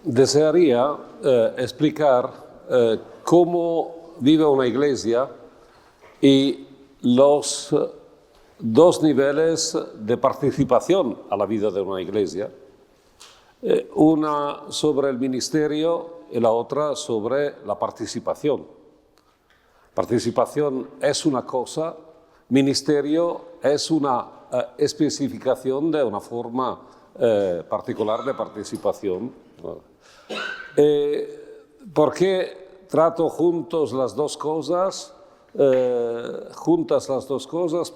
desearía explicar cómo vive una iglesia y los dos niveles de participación a la vida de una iglesia, una sobre el ministerio y la otra sobre la participación. Participación es una cosa, ministerio es una especificación de una forma particular de participación. ¿Por qué trato juntas las dos cosas?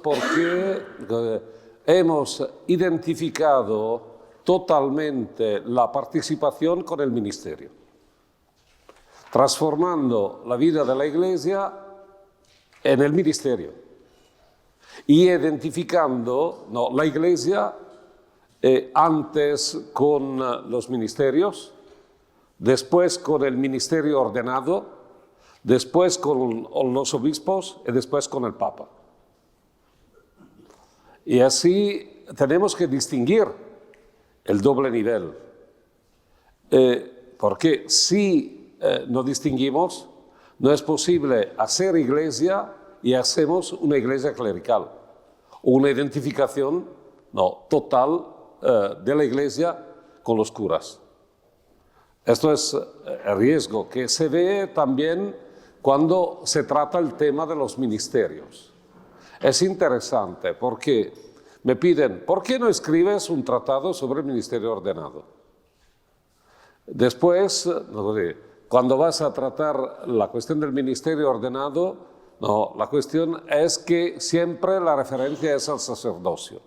Porque hemos identificado totalmente la participación con el ministerio, transformando la vida de la iglesia en el ministerio y identificando la iglesia antes con los ministerios, después con el ministerio ordenado, después con los obispos y después con el Papa. Y así tenemos que distinguir el doble nivel, porque si no distinguimos, no es posible hacer iglesia y hacemos una iglesia clerical, una identificación total de la iglesia con los curas. Esto es el riesgo que se ve también cuando se trata el tema de los ministerios. Es interesante porque me piden, ¿por qué no escribes un tratado sobre el ministerio ordenado? Después, cuando vas a tratar la cuestión del ministerio ordenado, la cuestión es que siempre la referencia es al sacerdocio.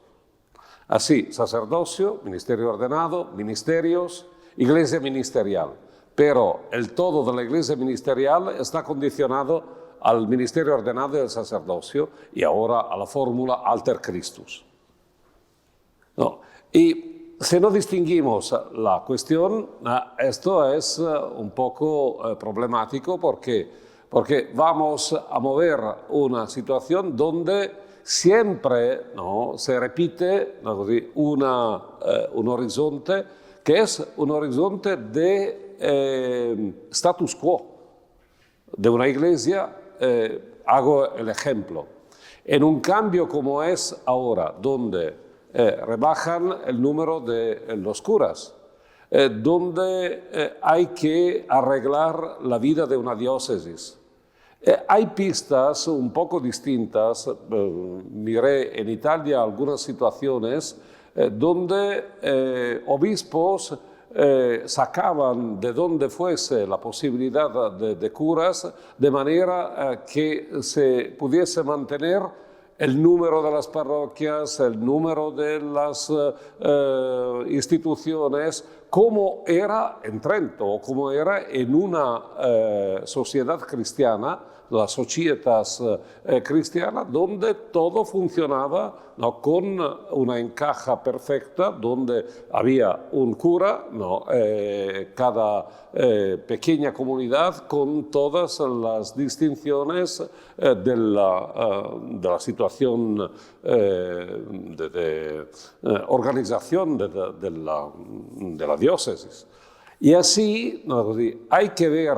Así, sacerdocio, ministerio ordenado, ministerios, iglesia ministerial. Pero el todo de la iglesia ministerial está condicionado al ministerio ordenado y al sacerdocio y ahora a la fórmula alter Christus. Y si no distinguimos la cuestión, esto es un poco problemático porque vamos a mover una situación donde siempre se repite un horizonte que es un horizonte de status quo de una iglesia. Hago el ejemplo. En un cambio como es ahora, donde rebajan el número de los curas, donde hay que arreglar la vida de una diócesis. Hay pistas un poco distintas. Miré en Italia algunas situaciones donde obispos sacaban de donde fuese la posibilidad de curas, de manera que se pudiese mantener el número de las parroquias, el número de las instituciones, como era en Trento o como era en una sociedad cristiana, la societas cristiana, donde todo funcionaba con una encaja perfecta, donde había un cura, cada pequeña comunidad con todas las distinciones de la situación de organización de la diócesis. Y así hay que ver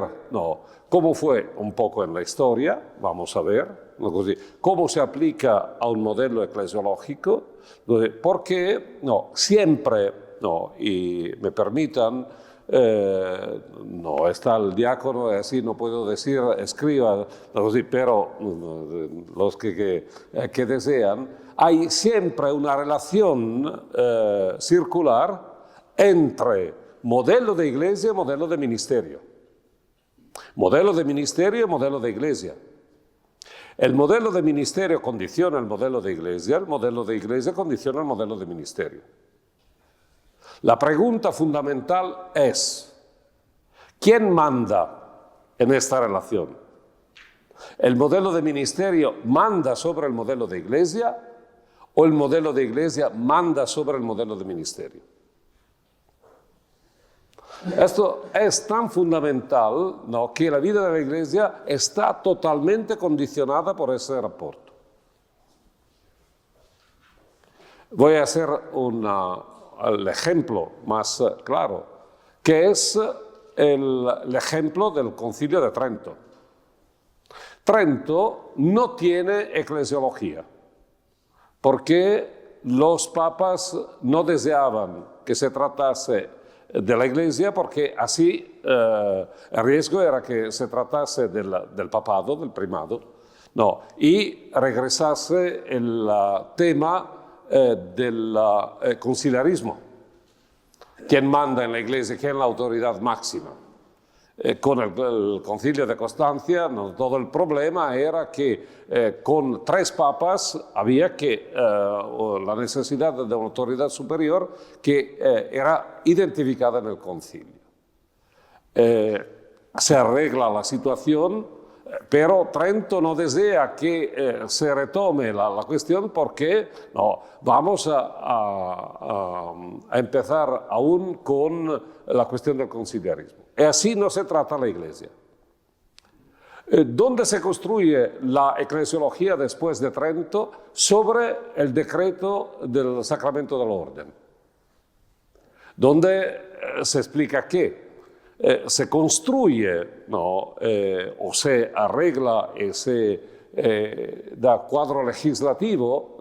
cómo fue un poco en la historia, vamos a ver, cómo se aplica a un modelo eclesiológico, porque siempre, y me permitan, no está el diácono, así no puedo decir, escriba, pero los que desean, hay siempre una relación circular entre modelo de iglesia y modelo de ministerio. Modelo de ministerio y modelo de iglesia. El modelo de ministerio condiciona el modelo de iglesia condiciona el modelo de ministerio. La pregunta fundamental es, ¿quién manda en esta relación? ¿El modelo de ministerio manda sobre el modelo de iglesia o el modelo de iglesia manda sobre el modelo de ministerio? Esto es tan fundamental, que la vida de la iglesia está totalmente condicionada por ese rapporto. Voy a hacer el ejemplo más claro, que es el ejemplo del Concilio de Trento. Trento no tiene eclesiología, porque los papas no deseaban que se tratase de la Iglesia, porque así el riesgo era que se tratase del papado, del primado, no, y regresase el tema del conciliarismo. ¿Quién manda en la Iglesia? ¿Quién es la autoridad máxima? Con el Concilio de Constancia, no, todo el problema era que con 3 papas había la necesidad de una autoridad superior que era identificada en el concilio. Se arregla la situación, pero Trento no desea que se retome la cuestión porque no, vamos a empezar aún con la cuestión del conciliarismo. Y así no se trata la Iglesia. ¿Dónde se construye la eclesiología después de Trento? Sobre el decreto del sacramento del orden, donde se explica que se construye, ¿no? O se arregla y se da cuadro legislativo,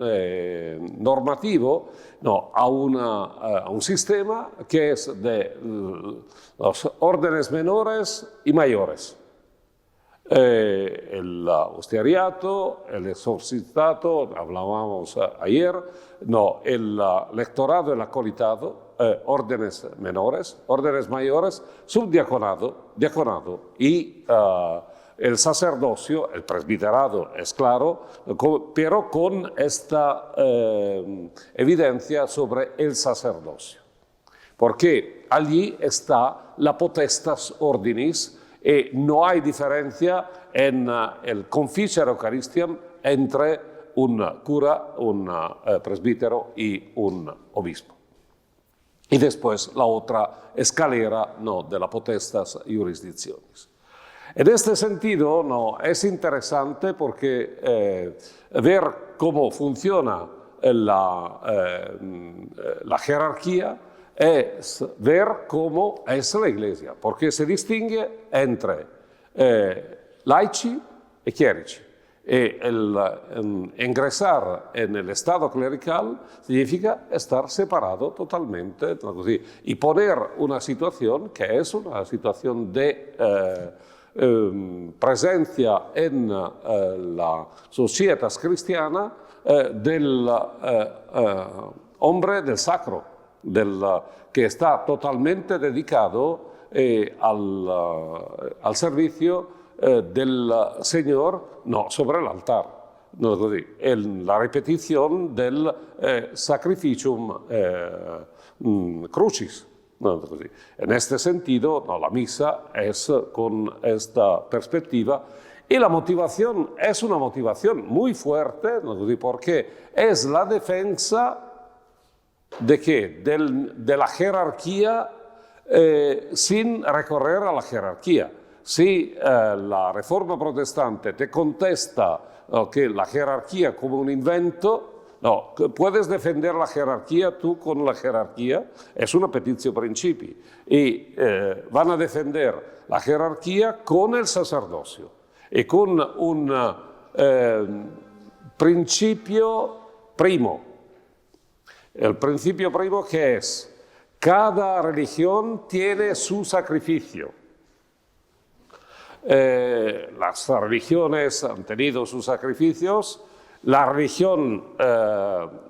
normativo, ¿no? a un sistema que es de los órdenes menores y mayores. El hostariato, el exorcitato, hablábamos ayer, no, el lectorado, el acolitado, órdenes menores, órdenes mayores, subdiaconado, diaconado y el sacerdocio, el presbiterado, es claro, pero con esta evidencia sobre el sacerdocio. Porque allí está la potestas ordinis y no hay diferencia en el conficer Eucharistiam entre un cura, un presbítero y un obispo. Y después la otra escalera, ¿no? de la potestas jurisdicciones. En este sentido, ¿no? es interesante porque ver cómo funciona la jerarquía es ver cómo es la Iglesia, porque se distingue entre laici y chierici. Ingresar en el estado clerical significa estar separado totalmente y poner una situación que es una situación de presencia en la sociedad cristiana del hombre del sacro, que está totalmente dedicado al servicio del Señor, no sobre el altar, no en la repetición del sacrificium crucis. No, en este sentido, no, la misa es con esta perspectiva y la motivación es una motivación muy fuerte, ¿no? Porque es la defensa ¿de qué? De la jerarquía sin recorrer a la jerarquía. Si la Reforma protestante te contesta que la jerarquía como un invento, no, puedes defender la jerarquía tú con la jerarquía, es una petitio principii, y van a defender la jerarquía con el sacerdocio y con un principio primo. El principio primo que es, cada religión tiene su sacrificio. Las religiones han tenido sus sacrificios, la religión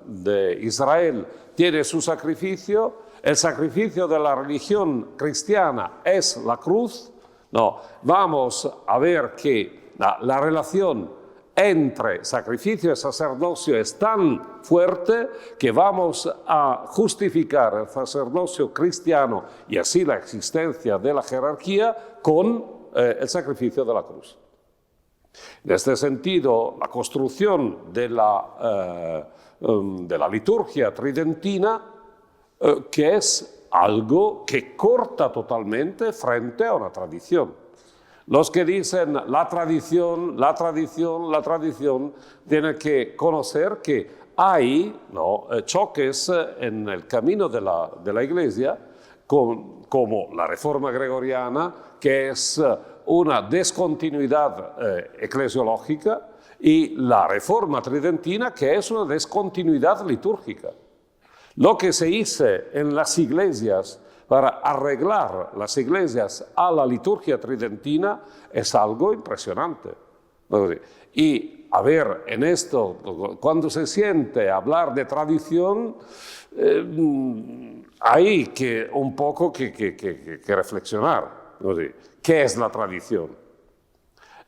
de Israel tiene su sacrificio, el sacrificio de la religión cristiana es la cruz. No, vamos a ver que la relación entre sacrificio y sacerdocio es tan fuerte que vamos a justificar el sacerdocio cristiano y así la existencia de la jerarquía con el sacrificio de la cruz. En este sentido, la construcción de la liturgia tridentina, que es algo que corta totalmente frente a una tradición. Los que dicen la tradición, tienen que conocer que hay choques en el camino de la Iglesia como la Reforma Gregoriana, que es una descontinuidad eclesiológica, y la Reforma Tridentina, que es una descontinuidad litúrgica. Lo que se hizo en las iglesias para arreglar las iglesias a la liturgia tridentina es algo impresionante. Y a ver, en esto, cuando se siente hablar de tradición, hay que un poco que reflexionar. ¿Qué es la tradición?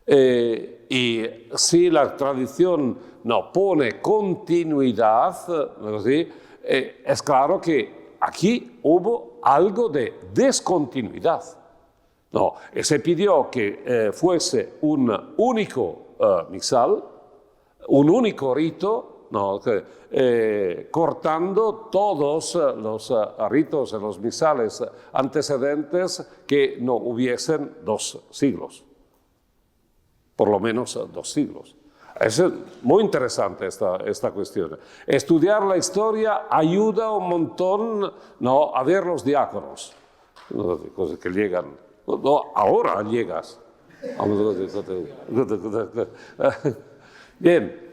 Y si la tradición no pone continuidad, es claro que aquí hubo algo de descontinuidad. No, se pidió que fuese un único misal, un único rito, no, cortando todos los ritos en los misales antecedentes que no hubiesen 2 siglos. Por lo menos 2 siglos. Es muy interesante esta cuestión. Estudiar la historia ayuda un montón, ¿no?, a ver los diáconos, cosas que llegan. No, ahora llegas. Bien,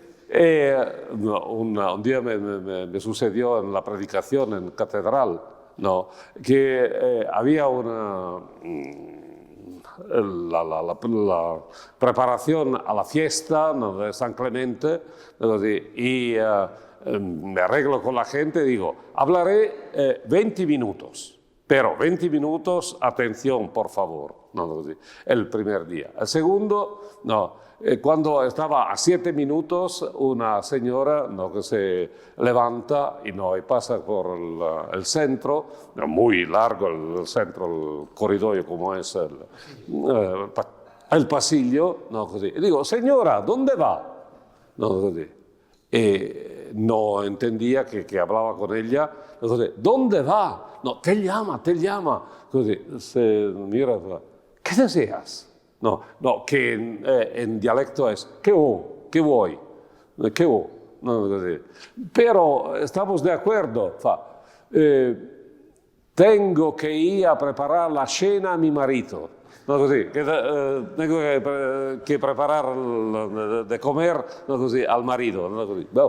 un día me sucedió en la predicación en catedral, ¿no?, que había la preparación a la fiesta, ¿no?, de San Clemente, y me arreglo con la gente y digo, hablaré 20 minutos, pero 20 minutos, atención, por favor, ¿no?, el primer día. El segundo, no. Cuando estaba a 7 minutos, una señora, ¿no?, que se levanta y pasa por el centro, muy largo el centro, el corridoio como es el pasillo, ¿no?, così. Y digo, señora, ¿dónde va? ¿No?, così. No entendía que hablaba con ella, ¿no?, così. ¿Dónde va? No, te llama. Così, se mira, ¿qué deseas? No, que en dialecto es ¿qué vuoi? No, pero estamos de acuerdo. Tengo que ir a preparar la cena a mi marito. No, così, tengo que preparar de comer, no, così, al marido. No, così. No,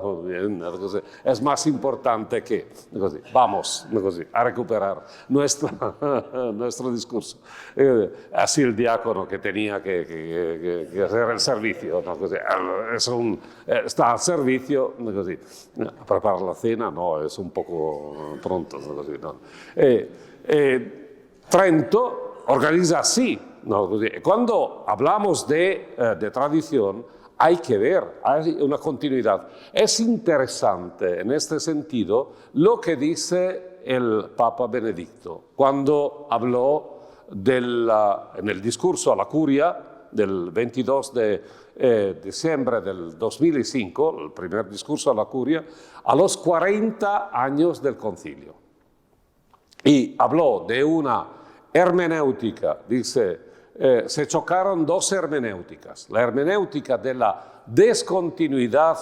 così. Es más importante que, no, così. Vamos, no, così, a recuperar nuestro discurso. Así el diácono que tenía que hacer el servicio, no, così. Está al servicio, no, così. A preparar la cena, no, es un poco pronto. No, così, no. Trento organiza así, ¿no? Cuando hablamos de tradición, hay que ver, hay una continuidad. Es interesante en este sentido lo que dice el Papa Benedicto cuando habló en el discurso a la curia del 22 de diciembre del 2005, el primer discurso a la curia, a los 40 años del concilio. Y habló de una hermenéutica, dice, se chocaron 2 hermenéuticas, la hermenéutica de la descontinuidad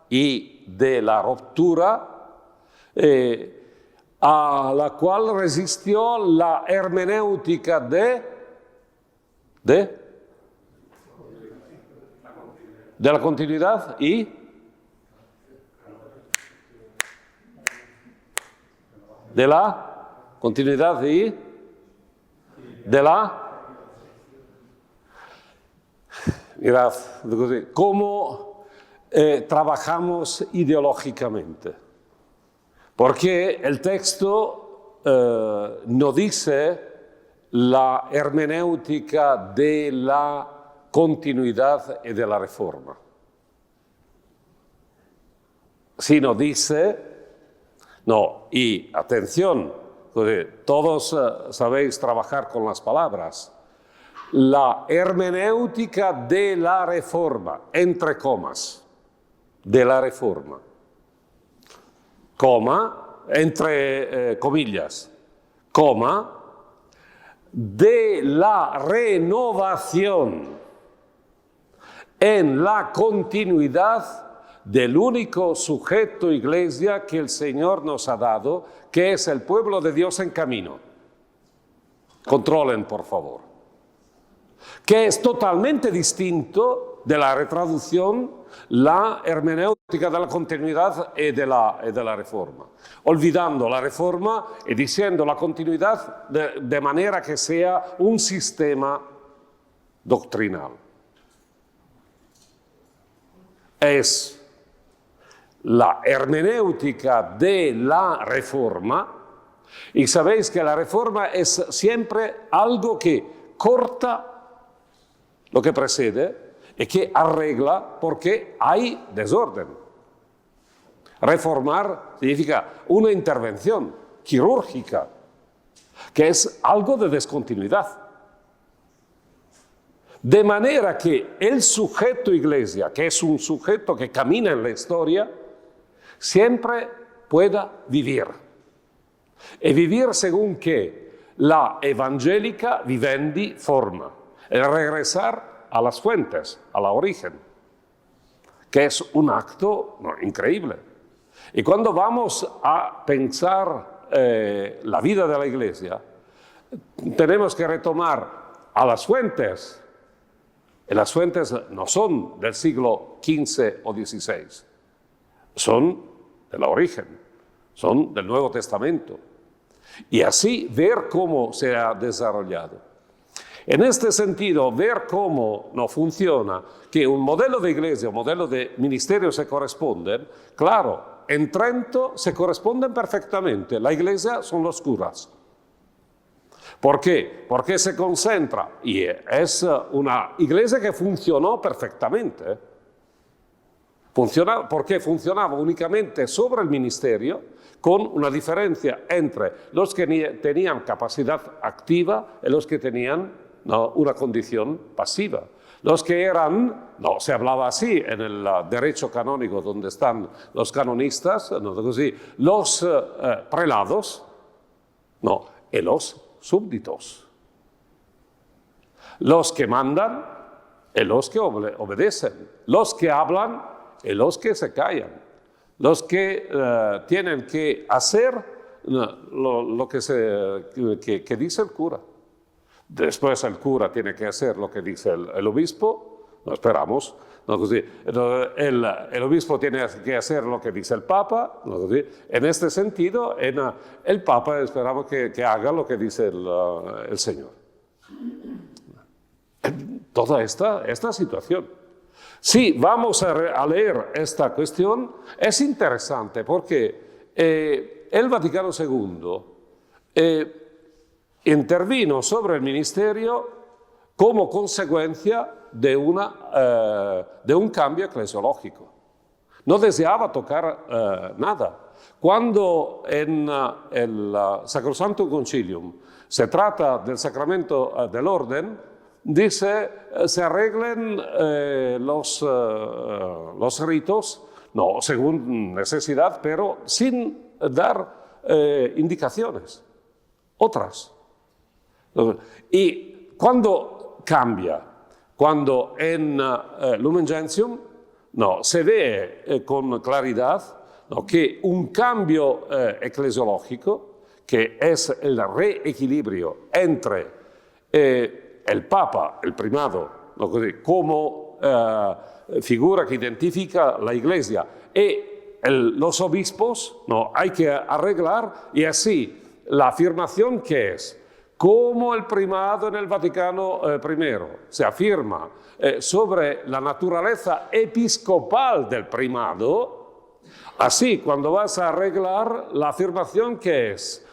y de la ruptura, a la cual resistió la hermenéutica de la continuidad y de la continuidad y de la... Mirad, cómo trabajamos ideológicamente. Porque el texto no dice la hermenéutica de la continuidad y de la reforma, sino dice, no, y atención, todos sabéis trabajar con las palabras, la hermenéutica de la reforma, entre comas, de la reforma, coma, entre comillas, coma, de la renovación en la continuidad del único sujeto iglesia que el Señor nos ha dado, que es el pueblo de Dios en camino. Controlen, por favor. Que es totalmente distinto de la retraducción, la hermenéutica de la continuidad y de la reforma. Olvidando la reforma y diciendo la continuidad de manera que sea un sistema doctrinal. Es la hermenéutica de la reforma, y sabéis que la reforma es siempre algo que corta lo que precede y que arregla porque hay desorden. Reformar significa una intervención quirúrgica, que es algo de descontinuidad. De manera que el sujeto iglesia, que es un sujeto que camina en la historia, siempre pueda vivir. E vivir según que la evangélica vivendi forma, el regresar a las fuentes, a la origen, que es un acto increíble. Y cuando vamos a pensar la vida de la Iglesia, tenemos que retomar a las fuentes, y las fuentes no son del siglo XV o XVI, son de la origen, son del Nuevo Testamento. Y así ver cómo se ha desarrollado. En este sentido, ver cómo no funciona, que un modelo de iglesia, un modelo de ministerio se corresponden, claro, en Trento se corresponden perfectamente. La iglesia son los curas. ¿Por qué? Porque se concentra, y es una iglesia que funcionó perfectamente, porque funcionaba únicamente sobre el ministerio, con una diferencia entre los que tenían capacidad activa y los que tenían una condición pasiva. Los que eran, se hablaba así en el derecho canónico donde están los canonistas, los prelados, y los súbditos. Los que mandan y los que obedecen. Los que hablan y los que se callan. Los que tienen que hacer lo que dice el cura. Después el cura tiene que hacer lo que dice el obispo, esperamos. El obispo tiene que hacer lo que dice el Papa. En este sentido, el Papa esperamos que haga lo que dice el Señor. Toda esta situación. Si vamos a leer esta cuestión, es interesante porque el Vaticano II intervino sobre el ministerio como consecuencia de un cambio eclesiológico. No deseaba tocar nada. Cuando en el Sacrosantum Concilium se trata del sacramento del orden, dice, se arreglen los ritos, según necesidad, pero sin dar indicaciones, otras. Y cuando cambia, cuando en Lumen Gentium se ve con claridad que un cambio eclesiológico, que es el reequilibrio entre el Papa, el primado, como figura que identifica la Iglesia, y los obispos, hay que arreglar, y así la afirmación que es, como el primado en el Vaticano I se afirma sobre la naturaleza episcopal del primado, así cuando vas a arreglar la afirmación que es,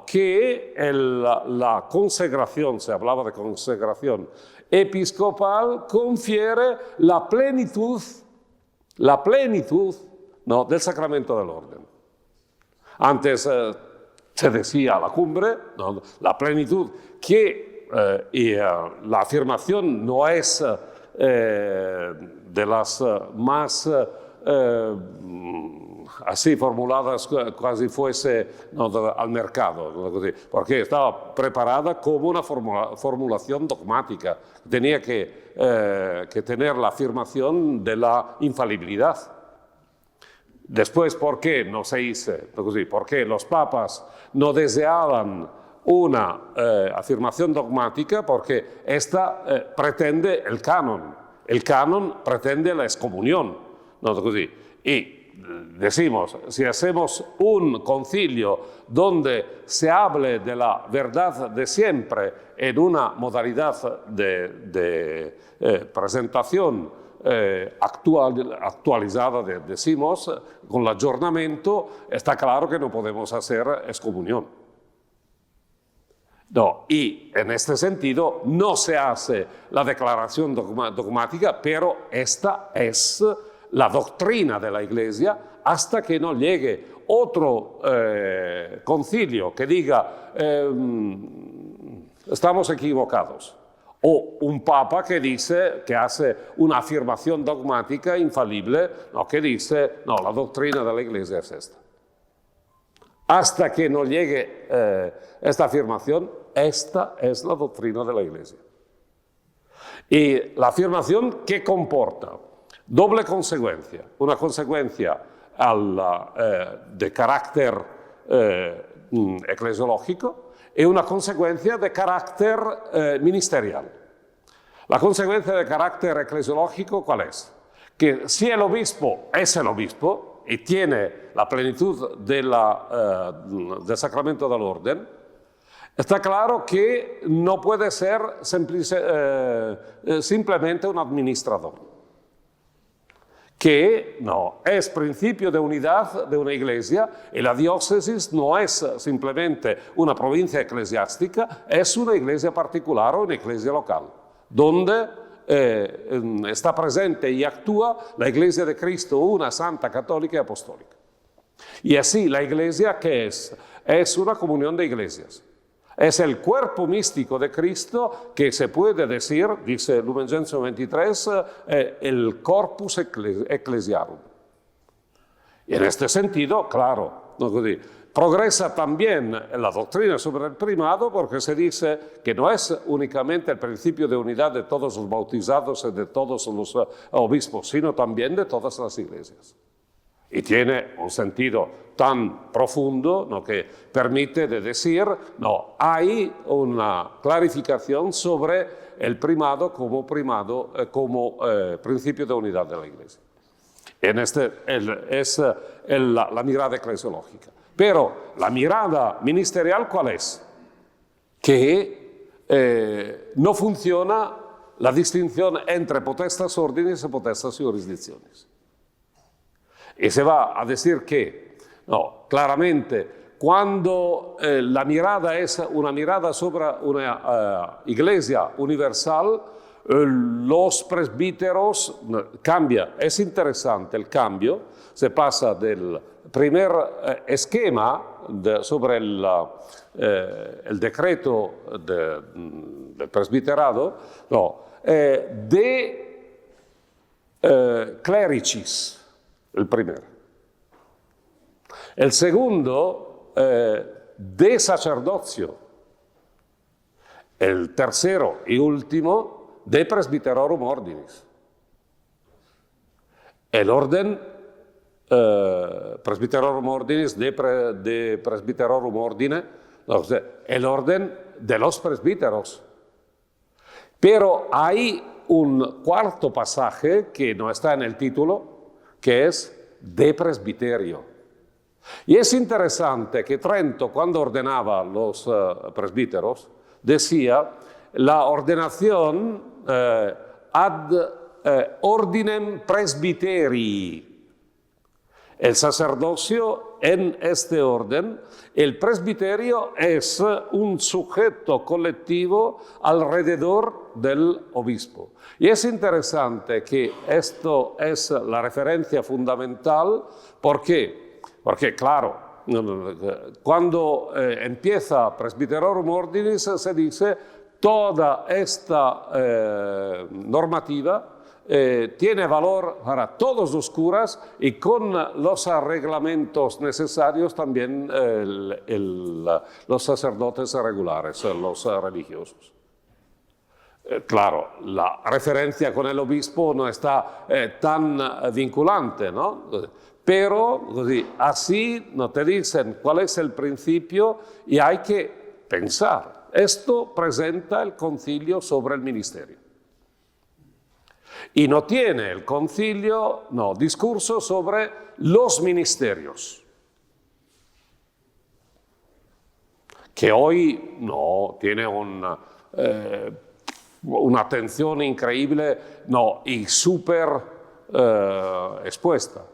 que la consagración, se hablaba de consagración episcopal, confiere la plenitud del sacramento del orden. Antes se decía a la cumbre, la plenitud, que la afirmación no es de las más así formuladas casi fuese al mercado, porque estaba preparada como una formulación dogmática. Tenía que tener la afirmación de la infalibilidad. Después, ¿por qué no se hizo? Porque los papas no deseaban una afirmación dogmática porque esta pretende el canon pretende la excomunión, ¿no? Così. Y decimos, si hacemos un concilio donde se hable de la verdad de siempre en una modalidad de presentación actualizada, decimos, con el aggiornamento, está claro que no podemos hacer excomunión. No, y en este sentido no se hace la declaración dogmática, pero esta es la doctrina de la Iglesia hasta que no llegue otro concilio que diga estamos equivocados, o un papa que dice, que hace una afirmación dogmática infalible, no, que dice, no, la doctrina de la Iglesia es esta. Hasta que no llegue esta afirmación, esta es la doctrina de la Iglesia. Y la afirmación, ¿qué comporta? Doble consecuencia. Una consecuencia de carácter eclesiológico y una consecuencia de carácter ministerial. La consecuencia de carácter eclesiológico, ¿cuál es? Que si el obispo es el obispo y tiene la plenitud del sacramento del orden, está claro que no puede ser simplemente un administrador. Que no, es principio de unidad de una iglesia y la diócesis no es simplemente una provincia eclesiástica, es una iglesia particular o una iglesia local, donde está presente y actúa la iglesia de Cristo, una santa, católica y apostólica. Y así la iglesia, ¿qué es? Es una comunión de iglesias. Es el cuerpo místico de Cristo que se puede decir, dice Lumen Gentium 23, el corpus ecclesiarum. Y en este sentido, claro, progresa también la doctrina sobre el primado porque se dice que no es únicamente el principio de unidad de todos los bautizados y de todos los obispos, sino también de todas las iglesias. Y tiene un sentido tan profundo, ¿no?, que permite de decir, no, hay una clarificación sobre el primado como principio de unidad de la Iglesia. En este es la mirada eclesiológica. Pero la mirada ministerial, ¿cuál es? Que no funciona la distinción entre potestas ordines y potestas jurisdicciones. Y se va a decir que, no, claramente, cuando la mirada es una mirada sobre una iglesia universal, los presbíteros cambia. Es interesante el cambio, se pasa del primer esquema sobre el decreto del presbiterado, no, de clericis, el primero. El segundo, de sacerdocio. El tercero y último, de presbiterorum ordinis. El orden, presbiterorum ordinis, de presbiterorum ordine, el orden de los presbíteros. Pero hay un cuarto pasaje que no está en el título, que es de presbiterio. Y es interesante que Trento, cuando ordenaba los presbíteros, decía la ordenación ad ordinem presbiterii. El sacerdocio en este orden, el presbiterio es un sujeto colectivo alrededor del obispo. Y es interesante que esto es la referencia fundamental. ¿Por qué? Porque, claro, cuando empieza Presbiterorum Ordinis se dice toda esta normativa tiene valor para todos los curas y con los arreglamentos necesarios también los sacerdotes regulares, los religiosos. Claro, la referencia con el obispo no está tan vinculante, ¿no? Pero así no te dicen cuál es el principio y hay que pensar. Esto presenta el concilio sobre el ministerio. Y no tiene el concilio, discurso sobre los ministerios, que hoy tiene una atención increíble y súper expuesta.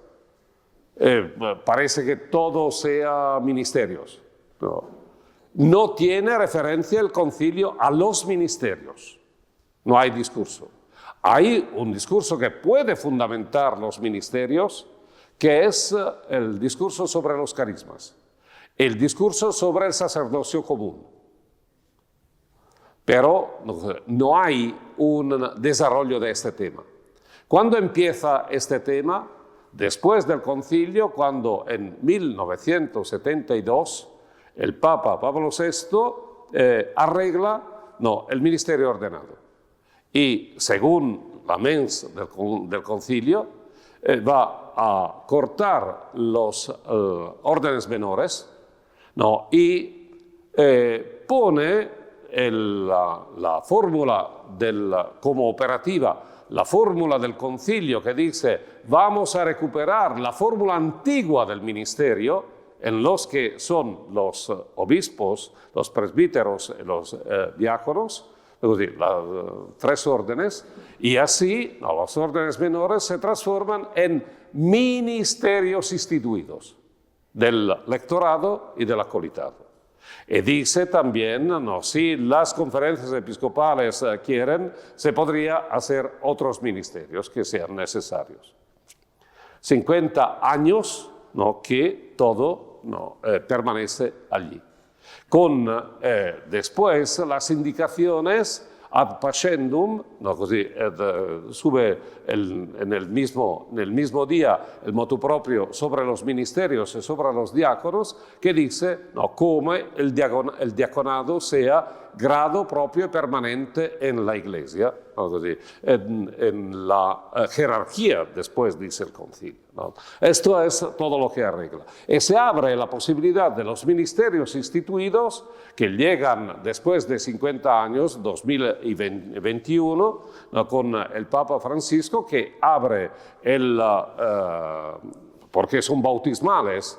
Parece que todo sea ministerios. No tiene referencia el concilio a los ministerios. No hay discurso. Hay un discurso que puede fundamentar los ministerios, que es el discurso sobre los carismas, el discurso sobre el sacerdocio común. Pero no hay un desarrollo de este tema. ¿Cuándo empieza este tema? Después del concilio, cuando en 1972 el Papa Pablo VI arregla el ministerio ordenado. Y según la mens del concilio, va a cortar los órdenes menores y pone la fórmula como operativa, la fórmula del concilio que dice vamos a recuperar la fórmula antigua del ministerio, en los que son los obispos, los presbíteros, los diáconos, es decir, las tres órdenes, y así los órdenes menores se transforman en ministerios instituidos del lectorado y del acolitado. Y dice también, si las conferencias episcopales quieren, se podría hacer otros ministerios que sean necesarios. 50 años que todo permanece allí. Con después las indicaciones ad pascendum, sube en el mismo día el motu proprio sobre los ministerios y sobre los diáconos, que dice cómo el diaconado sea grado propio y permanente en la Iglesia, en la jerarquía, después dice el concilio. Esto es todo lo que arregla. Y se abre la posibilidad de los ministerios instituidos que llegan después de 50 años, 2021, con el Papa Francisco, que abre porque son bautismales,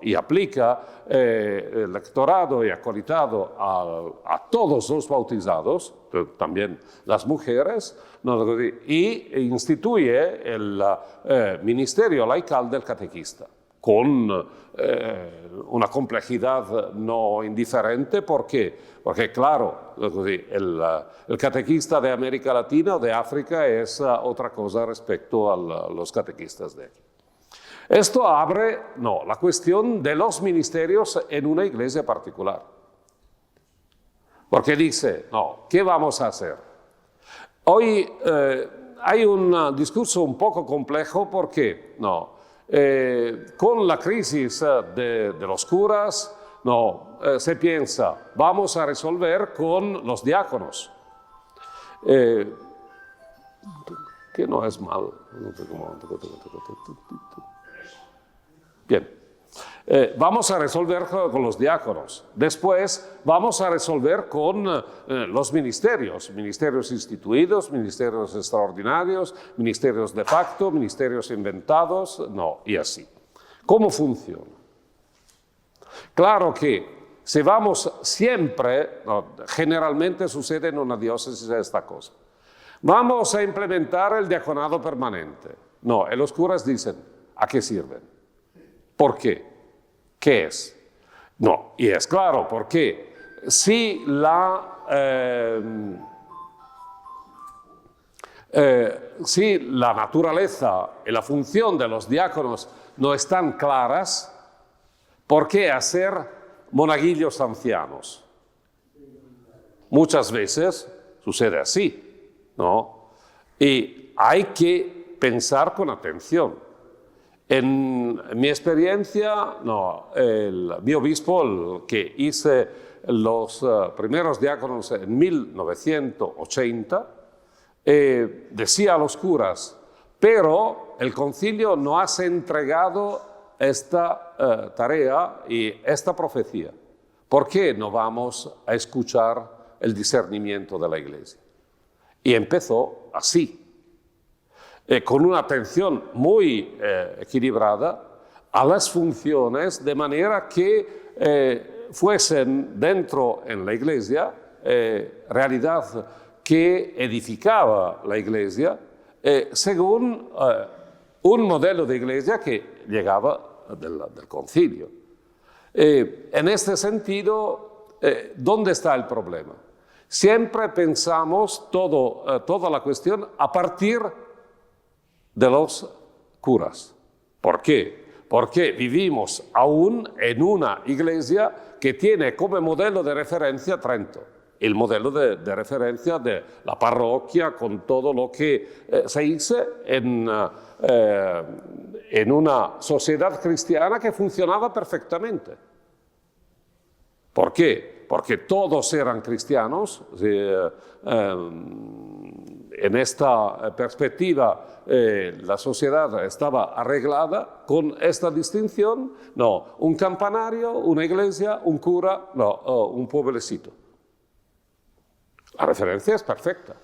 y aplica el lectorado y acolitado a todos los bautizados, también las mujeres, y instituye el ministerio laical del catequista, con una complejidad no indiferente, porque claro, el catequista de América Latina o de África es otra cosa respecto a los catequistas de aquí. Esto abre la cuestión de los ministerios en una iglesia particular. Porque dice, ¿qué vamos a hacer? Hoy hay un discurso un poco complejo porque con la crisis de los curas se piensa, vamos a resolver con los diáconos. Que no es mal. Bien, vamos a resolver con los diáconos. Después vamos a resolver con los ministerios instituidos, ministerios extraordinarios, ministerios de facto, ministerios inventados, y así. ¿Cómo funciona? Claro que si vamos siempre, generalmente sucede en una diócesis esta cosa. Vamos a implementar el diaconado permanente. Y los curas dicen, ¿a qué sirven? ¿Por qué? ¿Qué es? Y es claro, porque si la naturaleza y la función de los diáconos no están claras, ¿por qué hacer monaguillos ancianos? Muchas veces sucede así, Y hay que pensar con atención. En mi experiencia, mi obispo, el que hice los primeros diáconos en 1980, decía a los curas, pero el concilio no has entregado esta tarea y esta profecía. ¿por qué no vamos a escuchar el discernimiento de la Iglesia? Y empezó así, con una atención muy equilibrada a las funciones, de manera que fuesen dentro en la Iglesia realidad que edificaba la Iglesia según un modelo de Iglesia que llegaba del concilio. En este sentido, ¿dónde está el problema? Siempre pensamos toda la cuestión a partir de los curas. ¿Por qué? Porque vivimos aún en una iglesia que tiene como modelo de referencia Trento, el modelo de referencia de la parroquia con todo lo que se hizo en una sociedad cristiana que funcionaba perfectamente. ¿Por qué? Porque todos eran cristianos. En esta perspectiva, la sociedad estaba arreglada con esta distinción. No, un campanario, una iglesia, un cura, no, un pueblecito. La referencia es perfecta.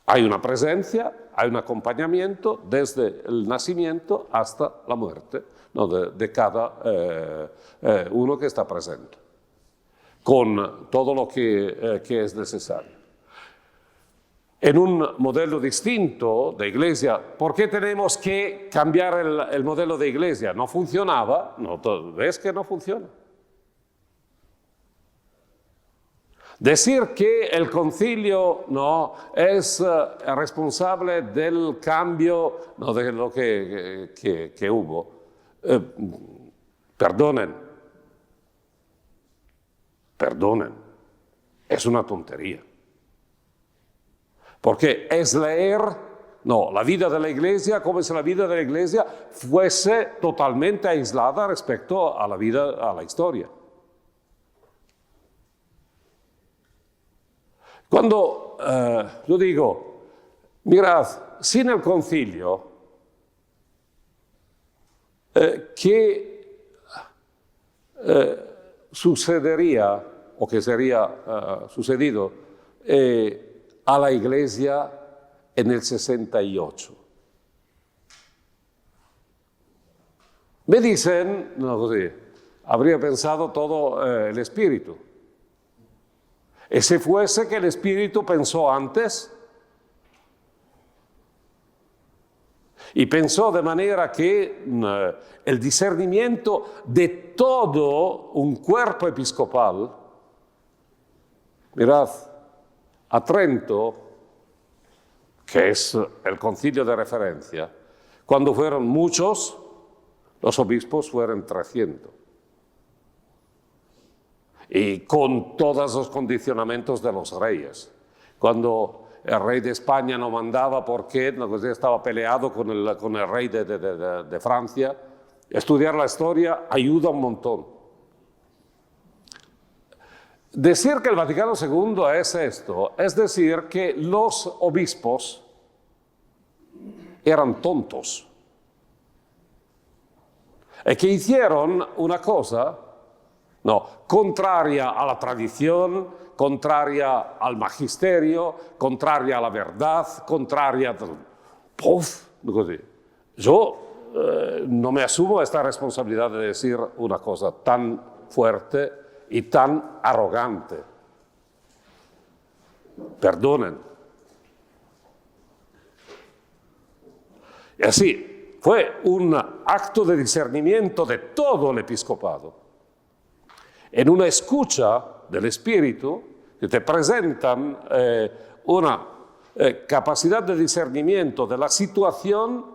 Hay una presencia, hay un acompañamiento desde el nacimiento hasta la muerte, ¿no? de cada uno que está presente, con todo lo que es necesario. En un modelo distinto de iglesia, ¿por qué tenemos que cambiar el modelo de iglesia? ¿No funcionaba? No, ¿ves que no funciona? Decir que el concilio no es responsable del cambio, no, de lo que hubo, perdonen, es una tontería. Porque es leer, no, la vida de la Iglesia como si la vida de la Iglesia fuese totalmente aislada respecto a la vida, a la historia. Cuando yo digo, mirad, sin el concilio, ¿qué sucedería o que sería sucedido a la Iglesia en el 68? Me dicen, no così, habría pensado todo el Espíritu. ¿Y si fuese que el Espíritu pensó antes? Y pensó de manera que el discernimiento de todo un cuerpo episcopal, mirad, a Trento, que es el concilio de referencia, cuando fueron muchos, los obispos fueron 300. Y con todos los condicionamientos de los reyes. Cuando el rey de España no mandaba porque estaba peleado con el rey de Francia, estudiar la historia ayuda un montón. Decir que el Vaticano II es esto, es decir que los obispos eran tontos y que hicieron una cosa contraria a la tradición, contraria al magisterio, contraria a la verdad, contraria a... Yo no me asumo esta responsabilidad de decir una cosa tan fuerte y tan arrogante. Perdonen. Y así fue un acto de discernimiento de todo el episcopado. En una escucha del Espíritu, que te presentan una capacidad de discernimiento de la situación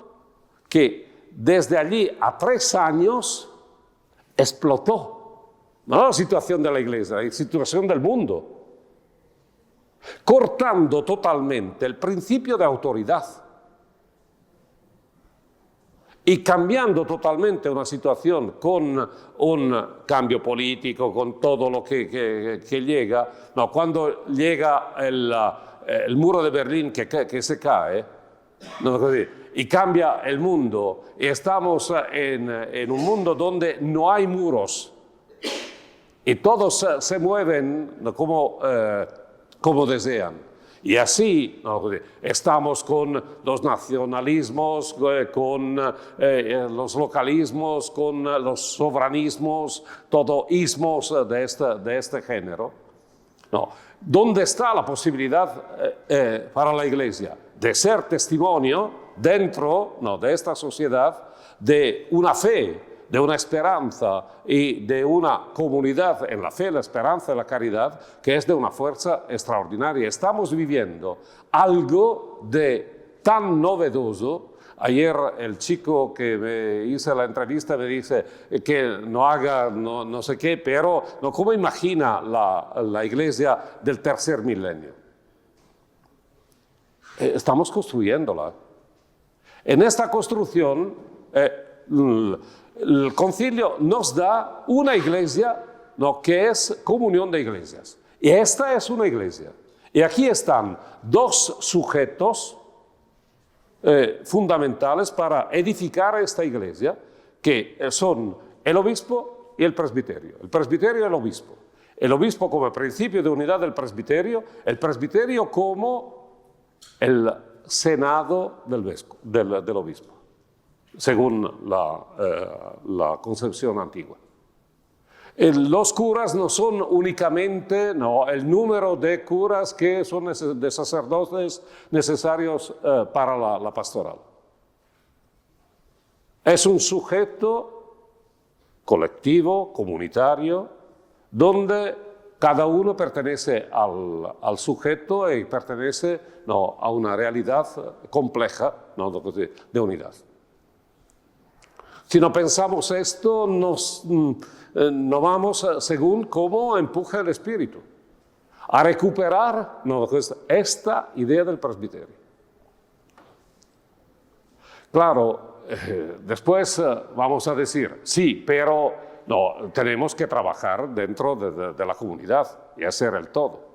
que desde allí a 3 años explotó. No la situación de la Iglesia, la situación del mundo, cortando totalmente el principio de autoridad y cambiando totalmente una situación con un cambio político, con todo lo que llega. No, cuando llega el muro de Berlín que se cae, no, così, y cambia el mundo, y estamos en un mundo donde no hay muros, y todos se mueven como desean. Y así estamos con los nacionalismos, con los localismos, con los soberanismos, todo ismos de este género. No. ¿Dónde está la posibilidad para la Iglesia de ser testimonio dentro de esta sociedad de una fe, de una esperanza y de una comunidad en la fe, la esperanza y la caridad que es de una fuerza extraordinaria? Estamos viviendo algo de tan novedoso. Ayer el chico que me hizo la entrevista me dice que no haga no sé qué, pero ¿cómo imagina la Iglesia del tercer milenio? Estamos construyéndola. En esta construcción, el concilio nos da una iglesia que es comunión de iglesias. Y esta es una iglesia. Y aquí están dos sujetos fundamentales para edificar esta iglesia, que son el obispo y el presbiterio. El presbiterio y el obispo. El obispo como principio de unidad del presbiterio, el presbiterio como el senado del obispo, según la concepción antigua. Los curas no son únicamente el número de curas que son de sacerdotes necesarios para la pastoral. Es un sujeto colectivo, comunitario, donde cada uno pertenece al sujeto y pertenece a una realidad compleja de unidad. Si no pensamos esto, no vamos según cómo empuja el Espíritu a recuperar esta idea del presbiterio. Claro, después vamos a decir, sí, pero tenemos que trabajar dentro de la comunidad y hacer el todo.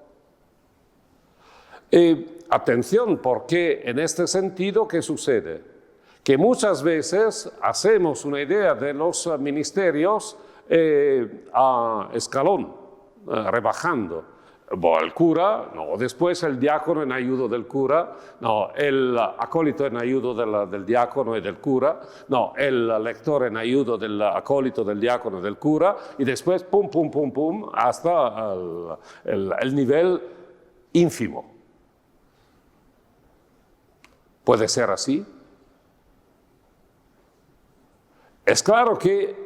Atención, porque en este sentido, ¿qué sucede? Que muchas veces hacemos una idea de los ministerios a escalón, rebajando. El cura, después el diácono en ayuda del cura, el acólito en ayuda del diácono y del cura, el lector en ayuda del acólito, del diácono y del cura, y después pum, pum, pum, pum, hasta el nivel ínfimo. ¿Puede ser así? Es claro que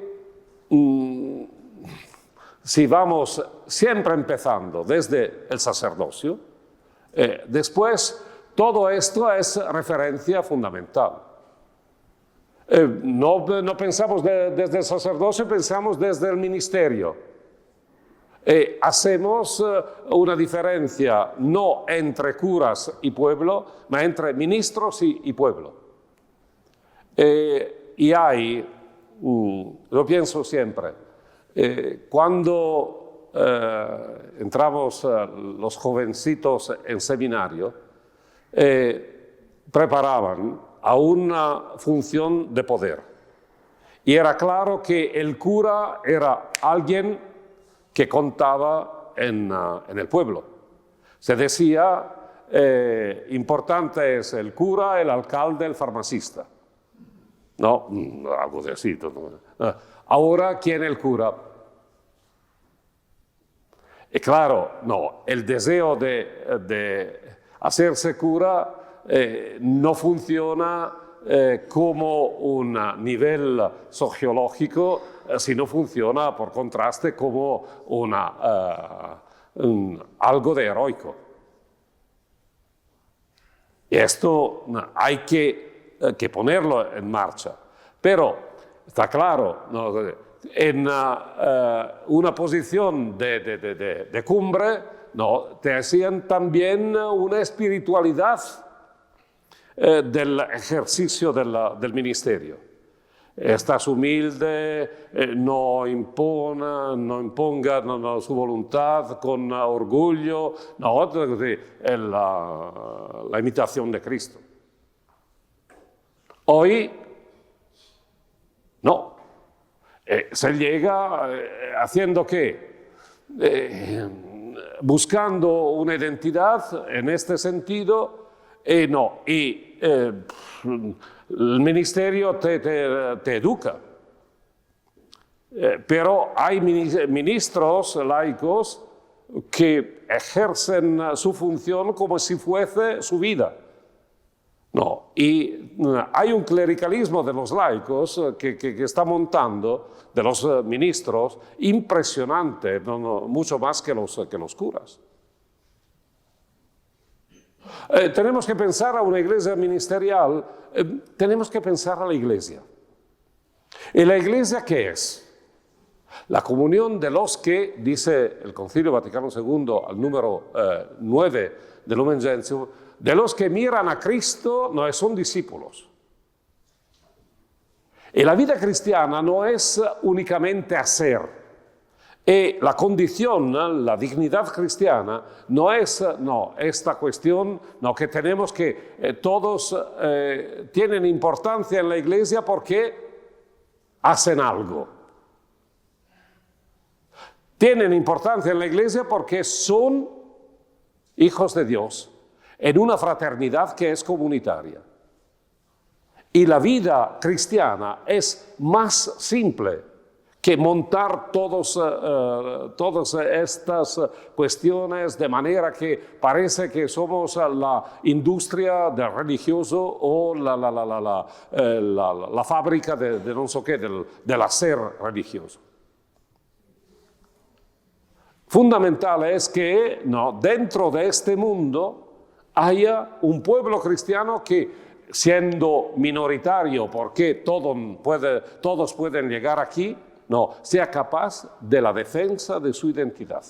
si vamos siempre empezando desde el sacerdocio, después todo esto es referencia fundamental. No pensamos desde el sacerdocio, pensamos desde el ministerio. Hacemos una diferencia no entre curas y pueblo, sino entre ministros y pueblo. Y hay, lo pienso siempre, cuando entramos los jovencitos en seminario, preparaban a una función de poder. Y era claro que el cura era alguien que contaba en el pueblo. Se decía, importante es el cura, el alcalde, el farmacista. Algo de así. Ahora, ¿quién es el cura? Y claro, el deseo de hacerse cura no funciona como un nivel sociológico, sino funciona por contraste como algo de heroico. Y esto hay que ponerlo en marcha. Pero está claro, en una posición de cumbre, te hacían también una espiritualidad del ejercicio del ministerio. Estás humilde, no imponga su voluntad con orgullo, la imitación de Cristo. Hoy, no. Se llega haciendo ¿qué? buscando una identidad en este sentido, no, y el ministerio te educa. Pero hay ministros laicos que ejercen su función como si fuese su vida. No, y hay un clericalismo de los laicos que está montando, de los ministros, impresionante, mucho más que los curas. Tenemos que pensar a una iglesia ministerial, tenemos que pensar a la iglesia. ¿Y la iglesia qué es? La comunión de los que, dice el Concilio Vaticano II al número 9 del Lumen Gentium, de los que miran a Cristo no son discípulos. Y la vida cristiana no es únicamente hacer. Y la condición, la dignidad cristiana, no es esta cuestión que tenemos que todos tienen importancia en la iglesia porque hacen algo. Tienen importancia en la iglesia porque son hijos de Dios en una fraternidad que es comunitaria. Y la vida cristiana es más simple que montar todas estas cuestiones de manera que parece que somos la industria del religioso o la fábrica de no sé qué, del hacer religioso. Fundamental es que dentro de este mundo haya un pueblo cristiano que, siendo minoritario, porque todos pueden llegar aquí, sea capaz de la defensa de su identidad,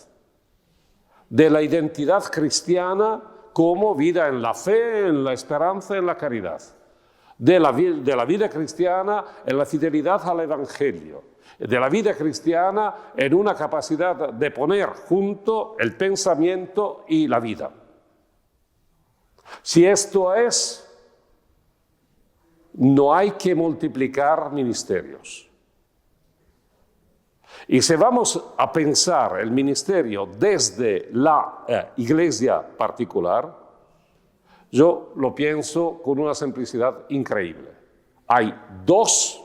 de la identidad cristiana como vida en la fe, en la esperanza, en la caridad, de la vida cristiana en la fidelidad al Evangelio, de la vida cristiana en una capacidad de poner junto el pensamiento y la vida. Si esto es, no hay que multiplicar ministerios. Y si vamos a pensar el ministerio desde la iglesia particular, yo lo pienso con una simplicidad increíble. Hay dos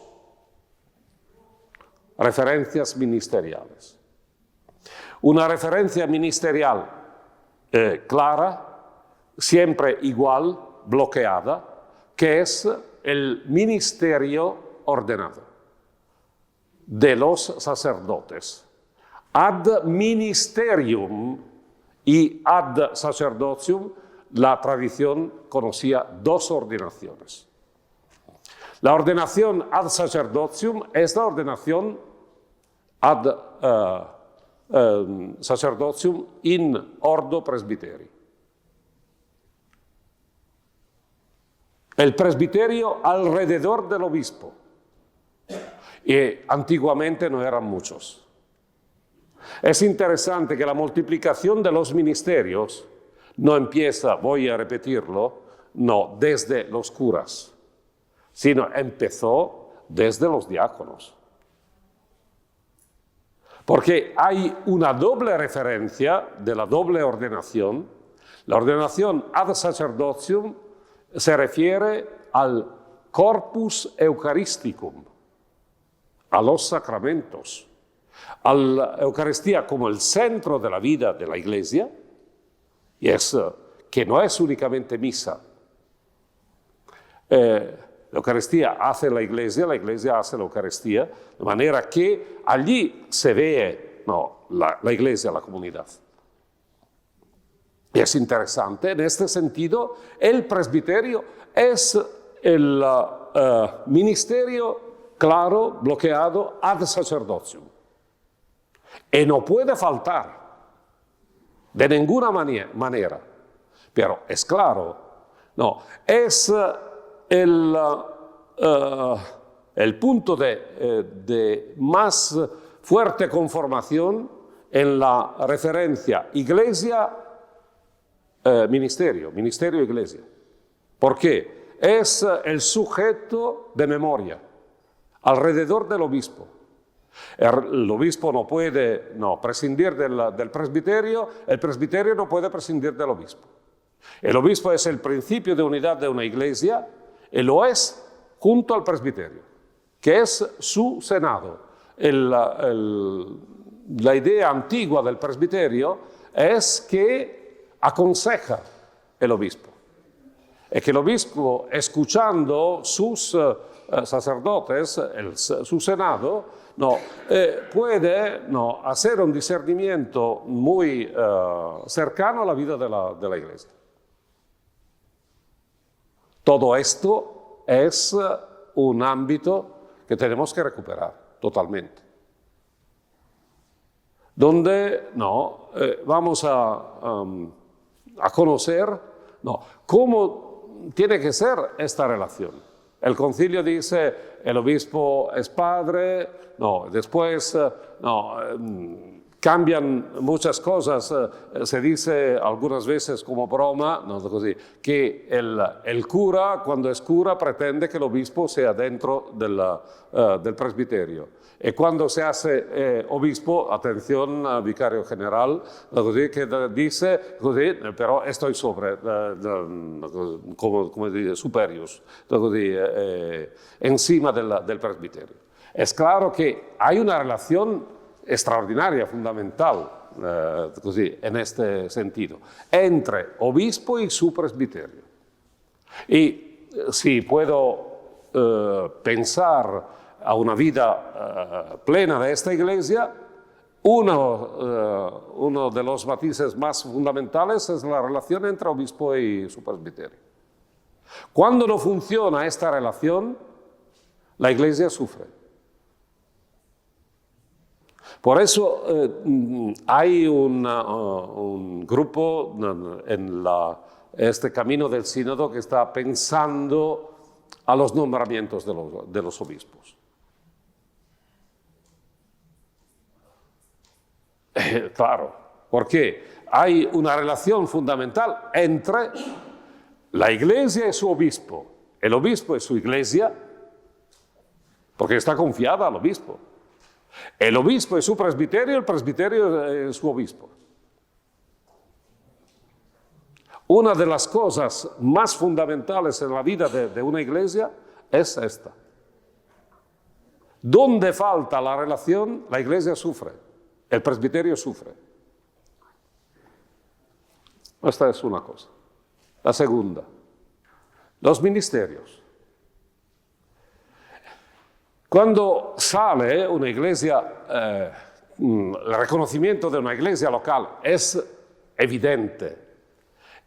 referencias ministeriales. Una referencia ministerial clara, siempre igual, bloqueada, que es el ministerio ordenado de los sacerdotes. Ad ministerium y ad sacerdotium, la tradición conocía dos ordenaciones. La ordenación ad sacerdotium es la ordenación ad sacerdotium in ordo presbiteri. El presbiterio alrededor del obispo. Y antiguamente no eran muchos. Es interesante que la multiplicación de los ministerios no empieza, voy a repetirlo, no desde los curas, sino empezó desde los diáconos. Porque hay una doble referencia de la doble ordenación. La ordenación ad sacerdotium se refiere al corpus eucharisticum, a los sacramentos, a la Eucaristía como el centro de la vida de la Iglesia, y es que no es únicamente misa. La Eucaristía hace la Iglesia hace la Eucaristía, de manera que allí se ve la Iglesia, la comunidad. Y es interesante, en este sentido, el presbiterio es el ministerio claro, bloqueado ad sacerdotium. Y no puede faltar de ninguna manera. Pero es claro, es el punto de más fuerte conformación en la referencia iglesia, ministerio, iglesia. ¿Por qué? Es el sujeto de memoria alrededor del obispo. El obispo no puede prescindir del presbiterio, el presbiterio no puede prescindir del obispo. El obispo es el principio de unidad de una iglesia y lo es junto al presbiterio, que es su senado. La idea antigua del presbiterio es que aconseja el obispo. Y que el obispo, escuchando sus sacerdotes, su senado, puede hacer un discernimiento muy cercano a la vida de la iglesia. Todo esto es un ámbito que tenemos que recuperar totalmente. Donde vamos a conocer cómo tiene que ser esta relación. El concilio dice el obispo es padre, después cambian muchas cosas, se dice algunas veces como broma, que el cura, cuando es cura, pretende que el obispo sea dentro del presbiterio. Y cuando se hace obispo, atención, vicario general, que dice, pero estoy sobre, como dice, superius, encima del presbiterio. Es claro que hay una relación extraordinaria, fundamental, en este sentido, entre obispo y su presbiterio. Y si puedo pensar a una vida plena de esta iglesia, uno de los matices más fundamentales es la relación entre obispo y su presbiterio. Cuando no funciona esta relación, la iglesia sufre. Por eso hay un grupo en este camino del sínodo que está pensando a los nombramientos de los obispos. Claro, porque hay una relación fundamental entre la iglesia y su obispo. El obispo es su iglesia, porque está confiada al obispo. El obispo es su presbiterio, el presbiterio es su obispo. Una de las cosas más fundamentales en la vida de una iglesia es esta. Donde falta la relación, la iglesia sufre, el presbiterio sufre. Esta es una cosa. La segunda, los ministerios. Cuando sale una iglesia, el reconocimiento de una iglesia local es evidente.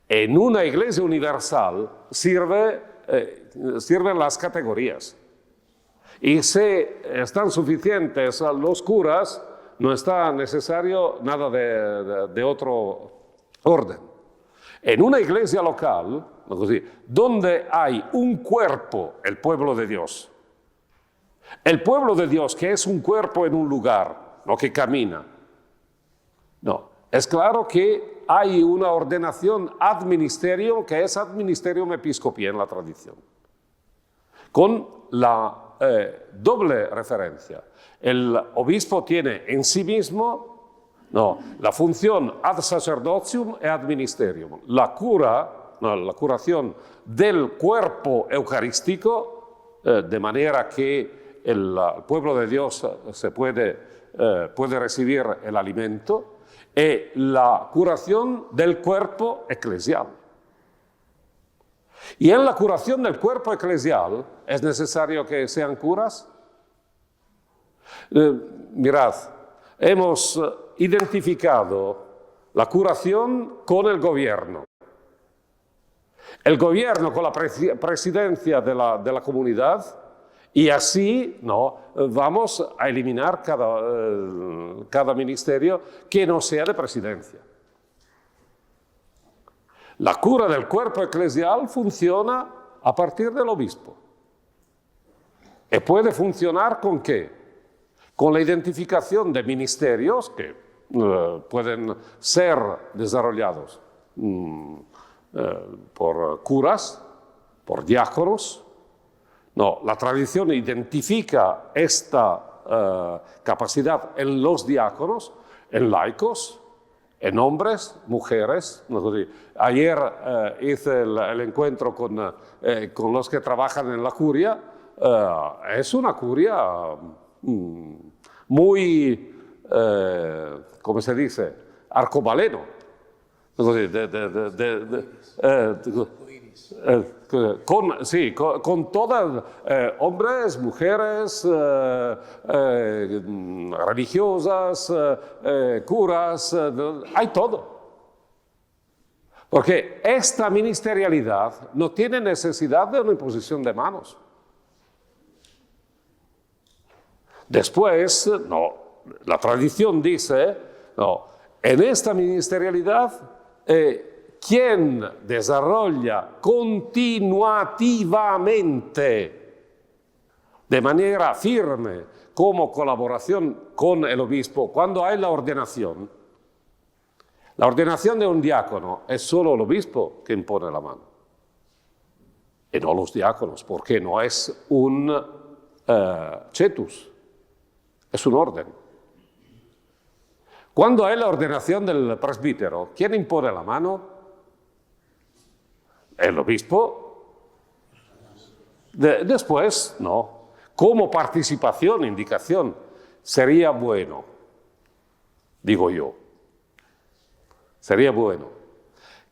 En una iglesia universal sirven las categorías. Y si están suficientes los curas, no está necesario nada de otro orden. En una iglesia local, donde hay un cuerpo, el pueblo de Dios, el pueblo de Dios, que es un cuerpo en un lugar, no que camina. No, es claro que hay una ordenación ad ministerium, que es ad ministerium episcopi en la tradición, con la doble referencia. El obispo tiene en sí mismo la función ad sacerdotium e ad ministerium. La curación del cuerpo eucarístico, de manera que el pueblo de Dios puede recibir el alimento, y la curación del cuerpo eclesial. Y en la curación del cuerpo eclesial, ¿es necesario que sean curas? Mirad, hemos identificado la curación con el gobierno. El gobierno con la presidencia de la comunidad, y así vamos a eliminar cada ministerio que no sea de presidencia. La cura del cuerpo eclesial funciona a partir del obispo. ¿Y puede funcionar con qué? Con la identificación de ministerios que pueden ser desarrollados por curas, por diáconos. No, la tradición identifica esta capacidad en los diáconos, en laicos, en hombres, mujeres. Ayer hice el encuentro con los que trabajan en la curia. Es una curia muy, ¿cómo se dice?, arcobaleno. Con todas, hombres, mujeres, religiosas, curas, hay todo. Porque esta ministerialidad no tiene necesidad de una imposición de manos. Después, no, la tradición dice, no, en esta ministerialidad, quien desarrolla continuativamente, de manera firme, como colaboración con el obispo, cuando hay la ordenación de un diácono es solo el obispo que impone la mano, y no los diáconos, porque no es un cetus, es un orden. Cuando hay la ordenación del presbítero, ¿quién impone la mano? El obispo. Después, no. Como participación, indicación, sería bueno, digo yo, sería bueno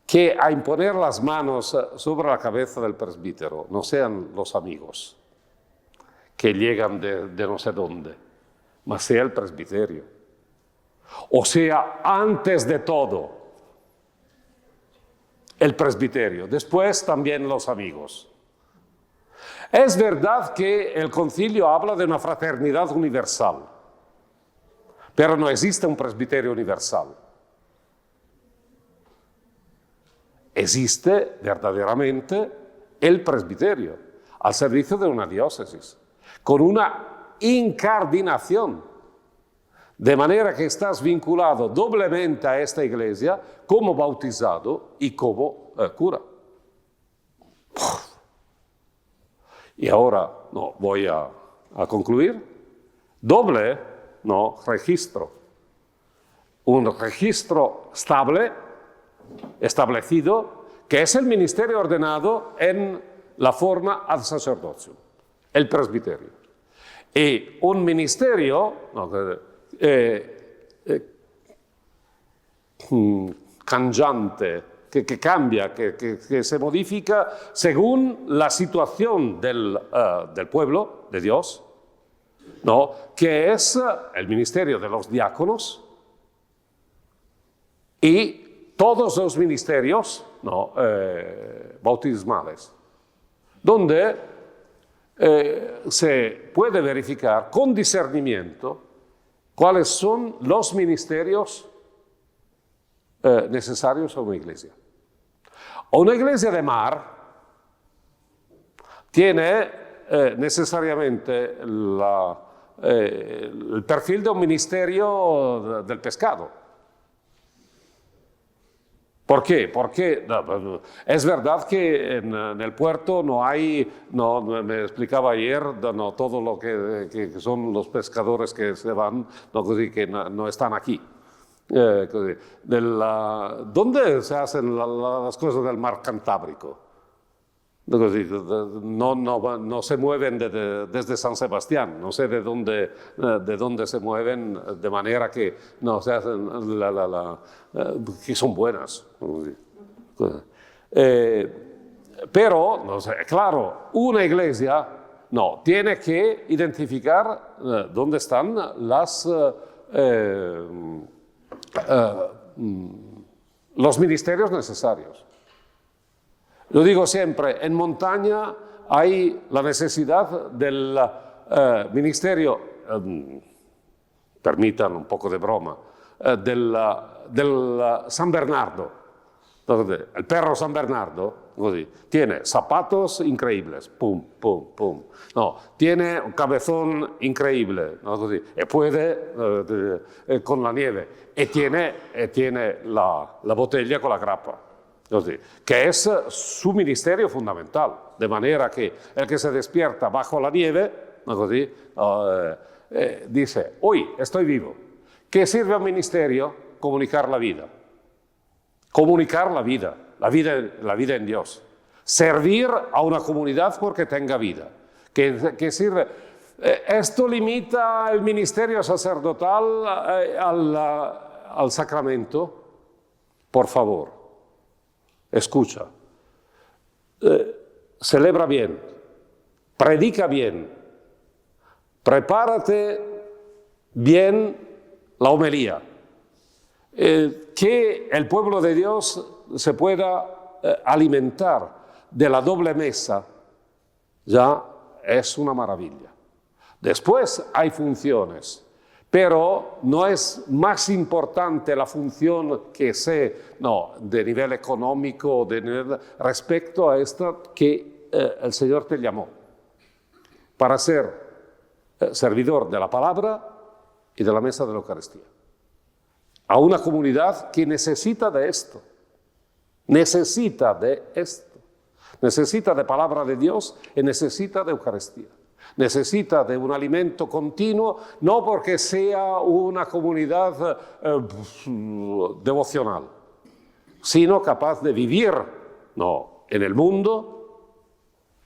que a imponer las manos sobre la cabeza del presbítero no sean los amigos que llegan de no sé dónde, mas sea el presbiterio. O sea, antes de todo, el presbiterio, después también los amigos. Es verdad que el concilio habla de una fraternidad universal, pero no existe un presbiterio universal. Existe verdaderamente el presbiterio al servicio de una diócesis, con una incardinación, de manera que estás vinculado doblemente a esta iglesia como bautizado y como cura. Y ahora, no, voy a concluir. Doble, no, registro. Un registro estable, establecido, que es el ministerio ordenado en la forma ad sacerdotio, el presbiterio. Y un ministerio cambiante, que cambia, que se modifica según la situación del pueblo de Dios, ¿no? Que es el ministerio de los diáconos y todos los ministerios, ¿no? Bautismales, donde se puede verificar con discernimiento cuáles son los ministerios necesarios a una iglesia. Una iglesia de mar tiene necesariamente el perfil de un ministerio del pescado. ¿Por qué? Porque es verdad que en el puerto no hay, no, me explicaba ayer, no, todo lo que son los pescadores que se van, no, que no están aquí. ¿Dónde se hacen las cosas del mar Cantábrico? No se mueven desde San Sebastián, no sé de dónde se mueven, de manera que no se hacen que son buenas. Pero, no sé, claro, una iglesia no tiene que identificar dónde están los ministerios necesarios. Lo digo siempre, en montaña hay la necesidad del ministerio, permitan un poco de broma, del San Bernardo. El perro San Bernardo tiene zapatos increíbles, pum, pum, pum. No, tiene un cabezón increíble, ¿no? Y puede con la nieve, y tiene la botella con la grappa. Que es su ministerio fundamental, de manera que el que se despierta bajo la nieve, dice, hoy estoy vivo. ¿Qué sirve a un ministerio? Comunicar la vida. Comunicar la vida en Dios. Servir a una comunidad porque tenga vida. ¿Qué sirve? ¿Esto limita el ministerio sacerdotal al sacramento? Por favor, escucha. Celebra bien, predica bien, prepárate bien la homilía. Que el pueblo de Dios se pueda alimentar de la doble mesa, ya es una maravilla. Después hay funciones, pero no es más importante la función que de nivel económico, respecto a esta que el Señor te llamó para ser servidor de la palabra y de la mesa de la Eucaristía. A una comunidad que necesita de esto, necesita de palabra de Dios y necesita de Eucaristía. Necesita de un alimento continuo, no porque sea una comunidad devocional, sino capaz de vivir en el mundo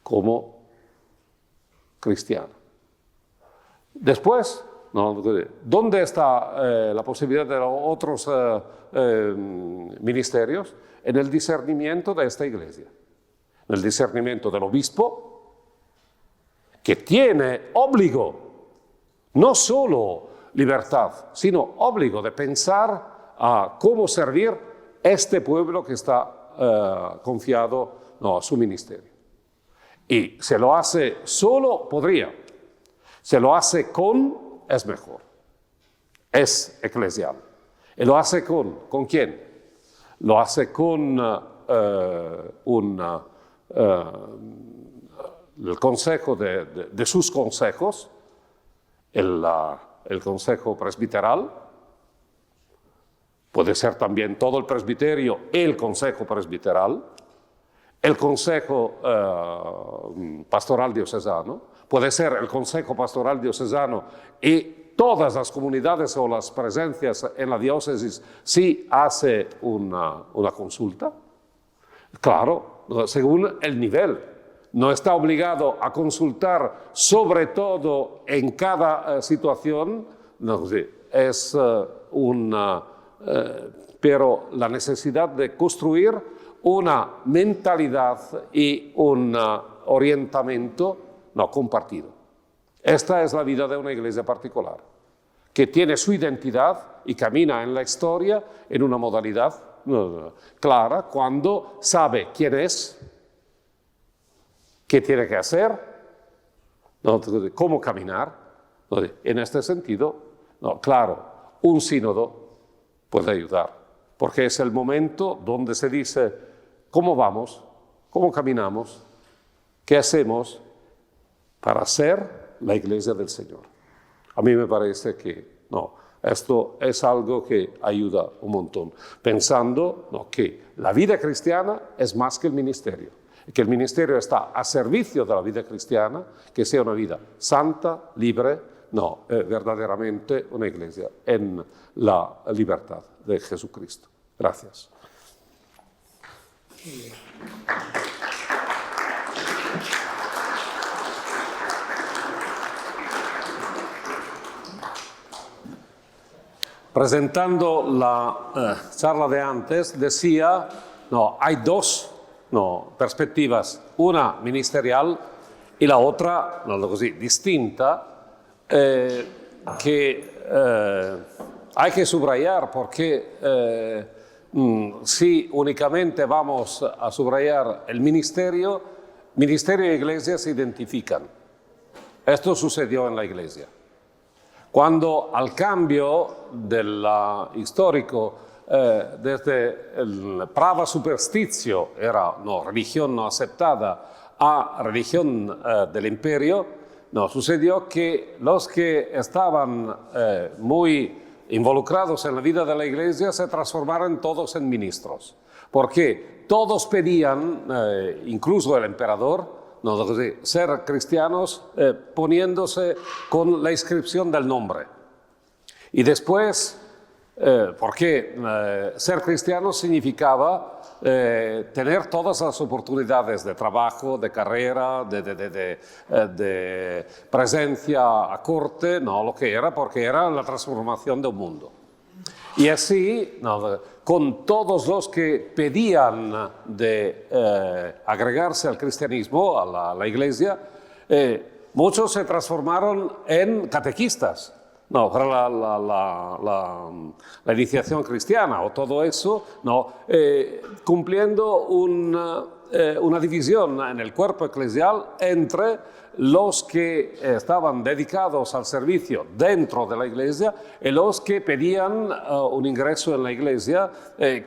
como cristiana. Después, ¿dónde está la posibilidad de otros ministerios? En el discernimiento de esta iglesia, en el discernimiento del obispo, que tiene obligo, no solo libertad, sino obligo de pensar a cómo servir este pueblo que está confiado a su ministerio. Y se lo hace solo, podría. Se lo hace con, es mejor. Es eclesial. Y lo hace ¿con quién? Lo hace con el consejo de sus consejos, el consejo presbiteral, puede ser también todo el presbiterio, el consejo presbiteral, el consejo pastoral diocesano, puede ser el consejo pastoral diocesano y todas las comunidades o las presencias en la diócesis si hace una consulta. Claro, según el nivel. No está obligado a consultar sobre todo en cada situación, pero la necesidad de construir una mentalidad y un orientamiento compartido. Esta es la vida de una iglesia particular, que tiene su identidad y camina en la historia en una modalidad clara cuando sabe quién es, qué tiene que hacer, cómo caminar. En este sentido, claro, un sínodo puede ayudar, porque es el momento donde se dice cómo vamos, cómo caminamos, qué hacemos para ser la iglesia del Señor. A mí me parece que esto es algo que ayuda un montón, pensando que la vida cristiana es más que el ministerio. Que el ministerio está a servicio de la vida cristiana, que sea una vida santa, libre, verdaderamente una iglesia en la libertad de Jesucristo. Gracias. Presentando la charla de antes, decía, hay dos perspectivas, una ministerial y la otra, distinta, que hay que subrayar porque si únicamente vamos a subrayar el ministerio y iglesia se identifican. Esto sucedió en la iglesia. Cuando al cambio histórico, desde el prava superstitio, era religión no aceptada, a religión del imperio, sucedió que los que estaban muy involucrados en la vida de la iglesia se transformaron todos en ministros, porque todos pedían, incluso el emperador, no, ser cristianos poniéndose con la inscripción del nombre. Y después, porque ser cristiano significaba tener todas las oportunidades de trabajo, de carrera, de presencia a corte, no, lo que era, porque era la transformación de un mundo. Y así, con todos los que pedían de agregarse al cristianismo, a la iglesia, muchos se transformaron en catequistas. No, para la iniciación cristiana o todo eso, no, cumpliendo una división en el cuerpo eclesial entre los que estaban dedicados al servicio dentro de la iglesia y los que pedían un ingreso en la iglesia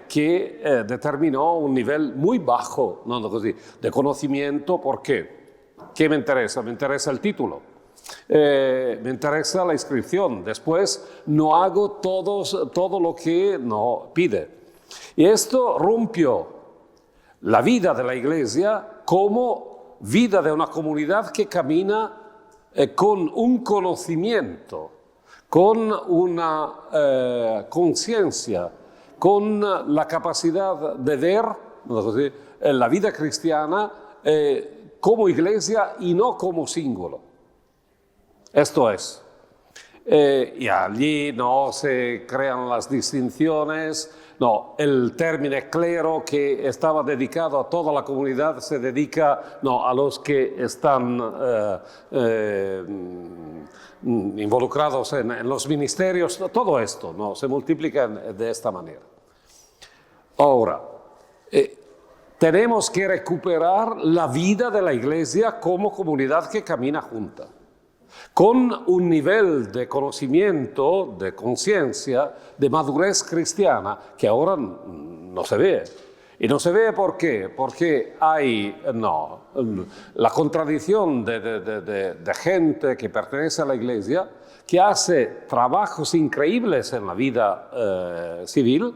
que determinó un nivel muy bajo, no, de conocimiento. ¿Por qué? ¿Qué me interesa? Me interesa el título. Me interesa la inscripción, después no hago todo lo que no pide. Y esto rompió la vida de la iglesia como vida de una comunidad que camina con un conocimiento, con una conciencia, con la capacidad de ver la vida cristiana como iglesia y no como símbolo. Esto es, y allí no se crean las distinciones, no, el término clero que estaba dedicado a toda la comunidad se dedica a los que están involucrados en los ministerios, todo esto no, se multiplica de esta manera. Ahora, tenemos que recuperar la vida de la iglesia como comunidad que camina junta, con un nivel de conocimiento, de conciencia, de madurez cristiana que ahora no se ve. Y no se ve ¿por qué? Porque hay la contradicción de gente que pertenece a la iglesia, que hace trabajos increíbles en la vida civil,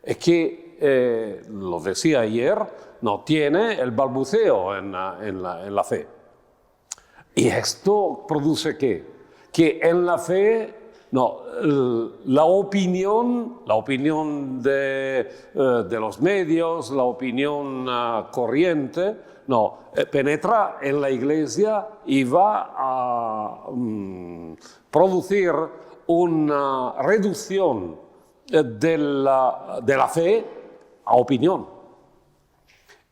y que, lo decía ayer, no tiene el balbuceo en la fe. Y esto produce ¿qué? Que en la fe, la opinión de los medios, la opinión corriente, penetra en la iglesia y va a producir una reducción de la fe a opinión.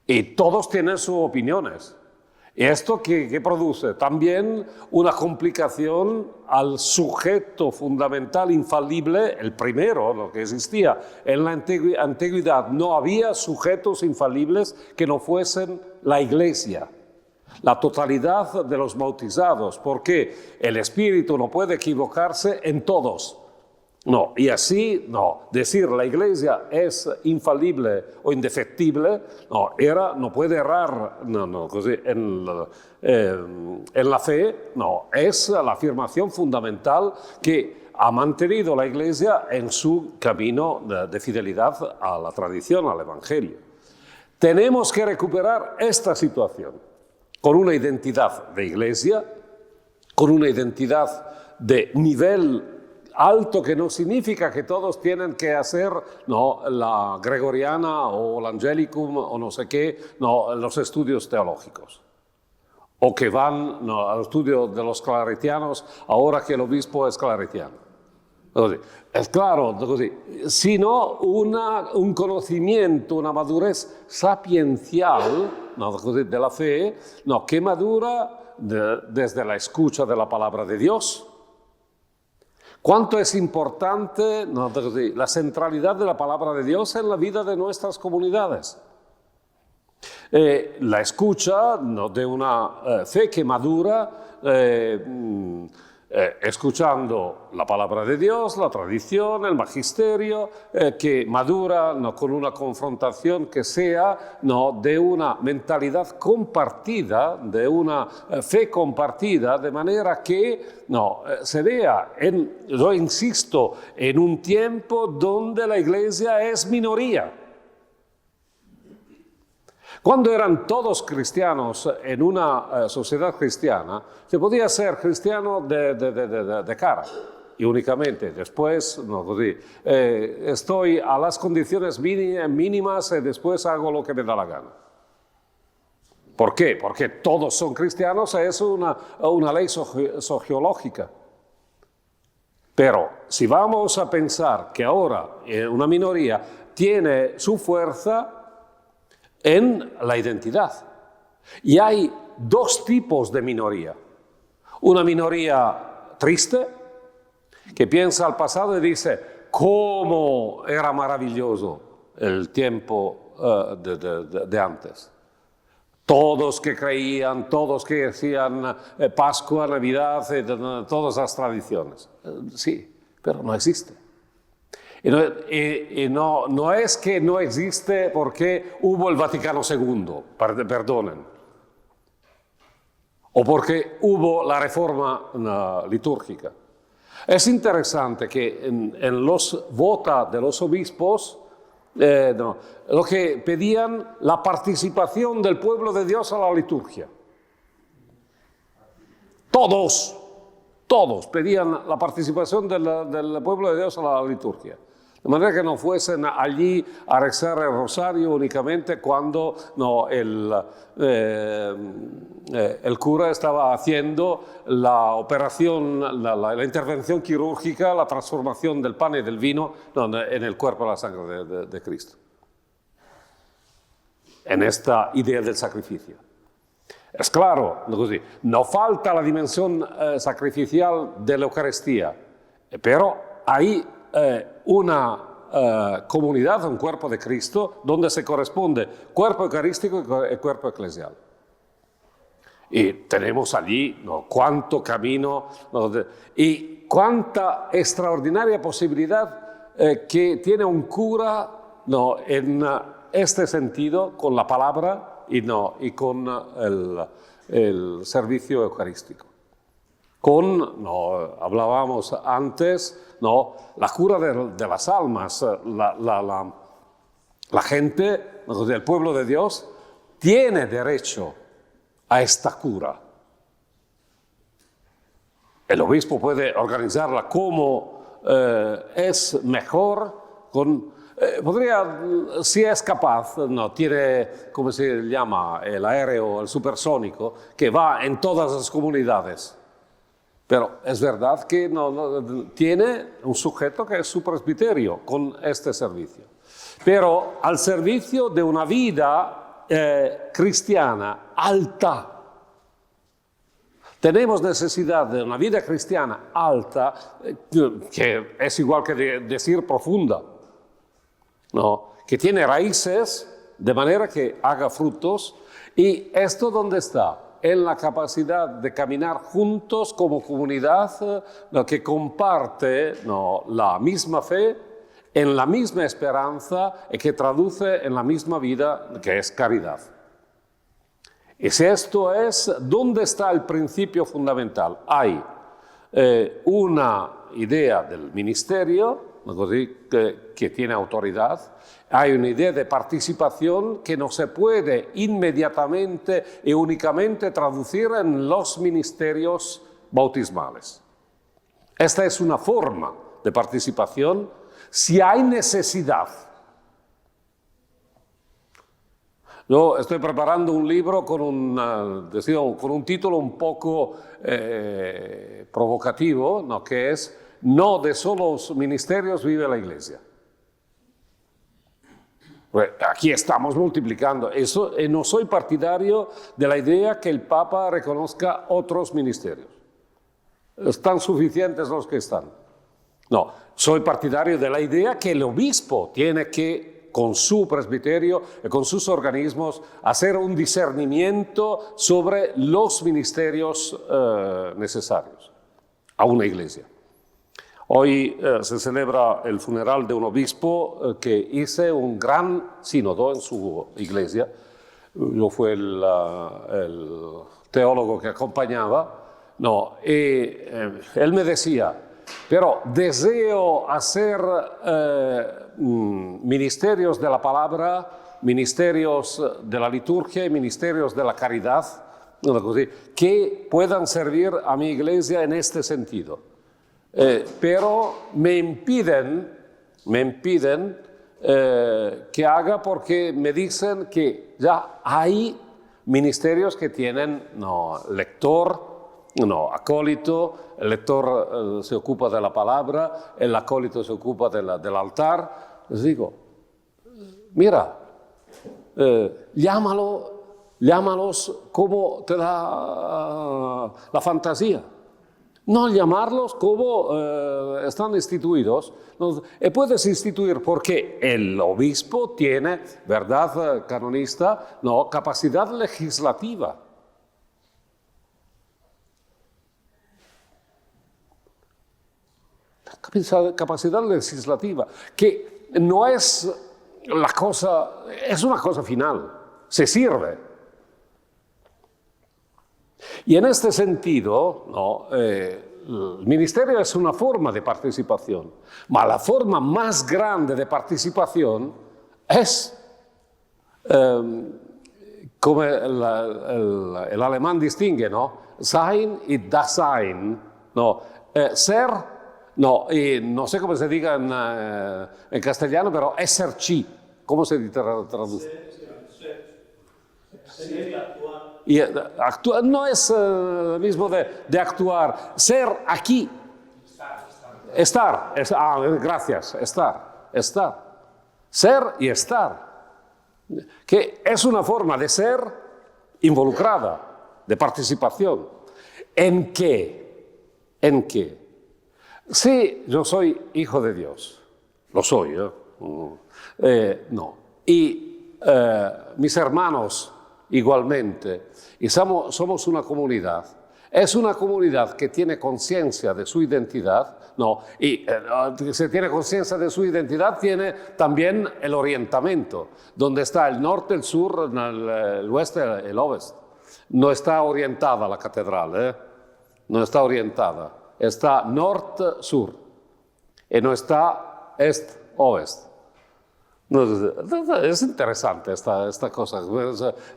Y todos tienen sus opiniones. ¿Y esto qué produce? También una complicación al sujeto fundamental infalible, el primero, lo que existía. En la antigüedad no había sujetos infalibles que no fuesen la iglesia, la totalidad de los bautizados, porque el Espíritu no puede equivocarse en todos. No, y así, decir la iglesia es infalible o indefectible, no puede errar en la fe, es la afirmación fundamental que ha mantenido la iglesia en su camino de fidelidad a la tradición, al Evangelio. Tenemos que recuperar esta situación con una identidad de iglesia, con una identidad de nivel alto, que no significa que todos tienen que hacer la gregoriana o el angelicum o no sé qué, los estudios teológicos. O que van al estudio de los claretianos ahora que el obispo es claretiano. Es claro, sino un conocimiento, una madurez sapiencial de la fe, que madura desde la escucha de la palabra de Dios. ¿Cuánto es importante la centralidad de la palabra de Dios en la vida de nuestras comunidades? La escucha de una fe que madura escuchando la palabra de Dios, la tradición, el magisterio, que madura con una confrontación que sea de una mentalidad compartida, de una fe compartida, de manera que se vea, yo insisto, en un tiempo donde la iglesia es minoría. Cuando eran todos cristianos en una sociedad cristiana, se podía ser cristiano de cara y únicamente. Después, no, così, estoy a las condiciones mínimas y después hago lo que me da la gana. ¿Por qué? Porque todos son cristianos, es una ley sociológica. Pero si vamos a pensar que ahora una minoría tiene su fuerza en la identidad, y hay dos tipos de minoría. Una minoría triste, que piensa al pasado y dice, ¿cómo era maravilloso el tiempo de antes? Todos que creían, todos que decían Pascua, Navidad, todas las tradiciones. Sí, pero no existe. Y no es que no existe porque hubo el Vaticano II, perdonen, o porque hubo la reforma litúrgica. Es interesante que en los vota de los obispos, lo que pedían la participación del pueblo de Dios a la liturgia. Todos pedían la participación del pueblo de Dios a la liturgia. De manera que no fuesen allí a rezar el rosario únicamente cuando el cura estaba haciendo la operación, la intervención quirúrgica, la transformación del pan y del vino en el cuerpo y la sangre de Cristo. En esta idea del sacrificio. Es claro, no falta la dimensión sacrificial de la Eucaristía, pero hay una comunidad, un cuerpo de Cristo, donde se corresponde cuerpo eucarístico y cuerpo eclesial. Y tenemos allí cuánto camino y cuánta extraordinaria posibilidad que tiene un cura en este sentido, con la palabra y con el servicio eucarístico. Hablábamos antes, la cura de las almas, la gente del pueblo de Dios tiene derecho a esta cura. El obispo puede organizarla como es mejor, si es capaz, tiene, ¿cómo se llama?, el aéreo, el supersónico, que va en todas las comunidades. Pero es verdad que tiene un sujeto que es su presbiterio con este servicio. Pero al servicio de una vida cristiana alta. Tenemos necesidad de una vida cristiana alta, que es igual que decir profunda, que tiene raíces de manera que haga frutos. ¿Y esto dónde está? En la capacidad de caminar juntos como comunidad que comparte la misma fe, en la misma esperanza y que traduce en la misma vida, que es caridad. Y si esto es, ¿dónde está el principio fundamental? Hay una idea del ministerio, que tiene autoridad, hay una idea de participación que no se puede inmediatamente y únicamente traducir en los ministerios bautismales. Esta es una forma de participación si hay necesidad. Yo estoy preparando un libro con un título un poco provocativo, que es "No de solos ministerios vive la Iglesia". Aquí estamos multiplicando eso, y no soy partidario de la idea que el Papa reconozca otros ministerios. Están suficientes los que están. No, soy partidario de la idea que el obispo tiene que, con su presbiterio y con sus organismos, hacer un discernimiento sobre los ministerios necesarios a una iglesia. Hoy se celebra el funeral de un obispo que hizo un gran sínodo en su iglesia. Yo fui el teólogo que acompañaba. Y él me decía, pero deseo hacer ministerios de la palabra ministerios de la liturgia y ministerios de la caridad, que puedan servir a mi iglesia en este sentido. Pero me impiden que haga porque me dicen que ya hay ministerios que tienen lector, acólito, el lector se ocupa de la palabra, el acólito se ocupa del altar. Les digo, mira, llámalos como te da la fantasía. No llamarlos como están instituidos. Puedes instituir porque el obispo tiene, ¿verdad, canonista? Capacidad legislativa. Capacidad legislativa, que no es la cosa, es una cosa final, se sirve. Y en este sentido, el ministerio es una forma de participación, pero la forma más grande de participación es, como el alemán distingue, Sein y Dasein, ser, y no sé cómo se diga en castellano, pero esserci, ¿cómo se traduce? Y actuar no es lo mismo de actuar, ser aquí, estar, gracias, estar, ser y estar, que es una forma de ser involucrada, de participación. ¿En qué? ¿En qué? Si yo soy hijo de Dios, lo soy, y mis hermanos igualmente, y somos una comunidad. Es una comunidad que tiene conciencia de su identidad, y si tiene conciencia de su identidad, tiene también el orientamiento, donde está el norte, el sur, el oeste, el oeste. No está orientada la catedral, no está orientada, está norte-sur, y no está este-oeste. Es interesante esta cosa,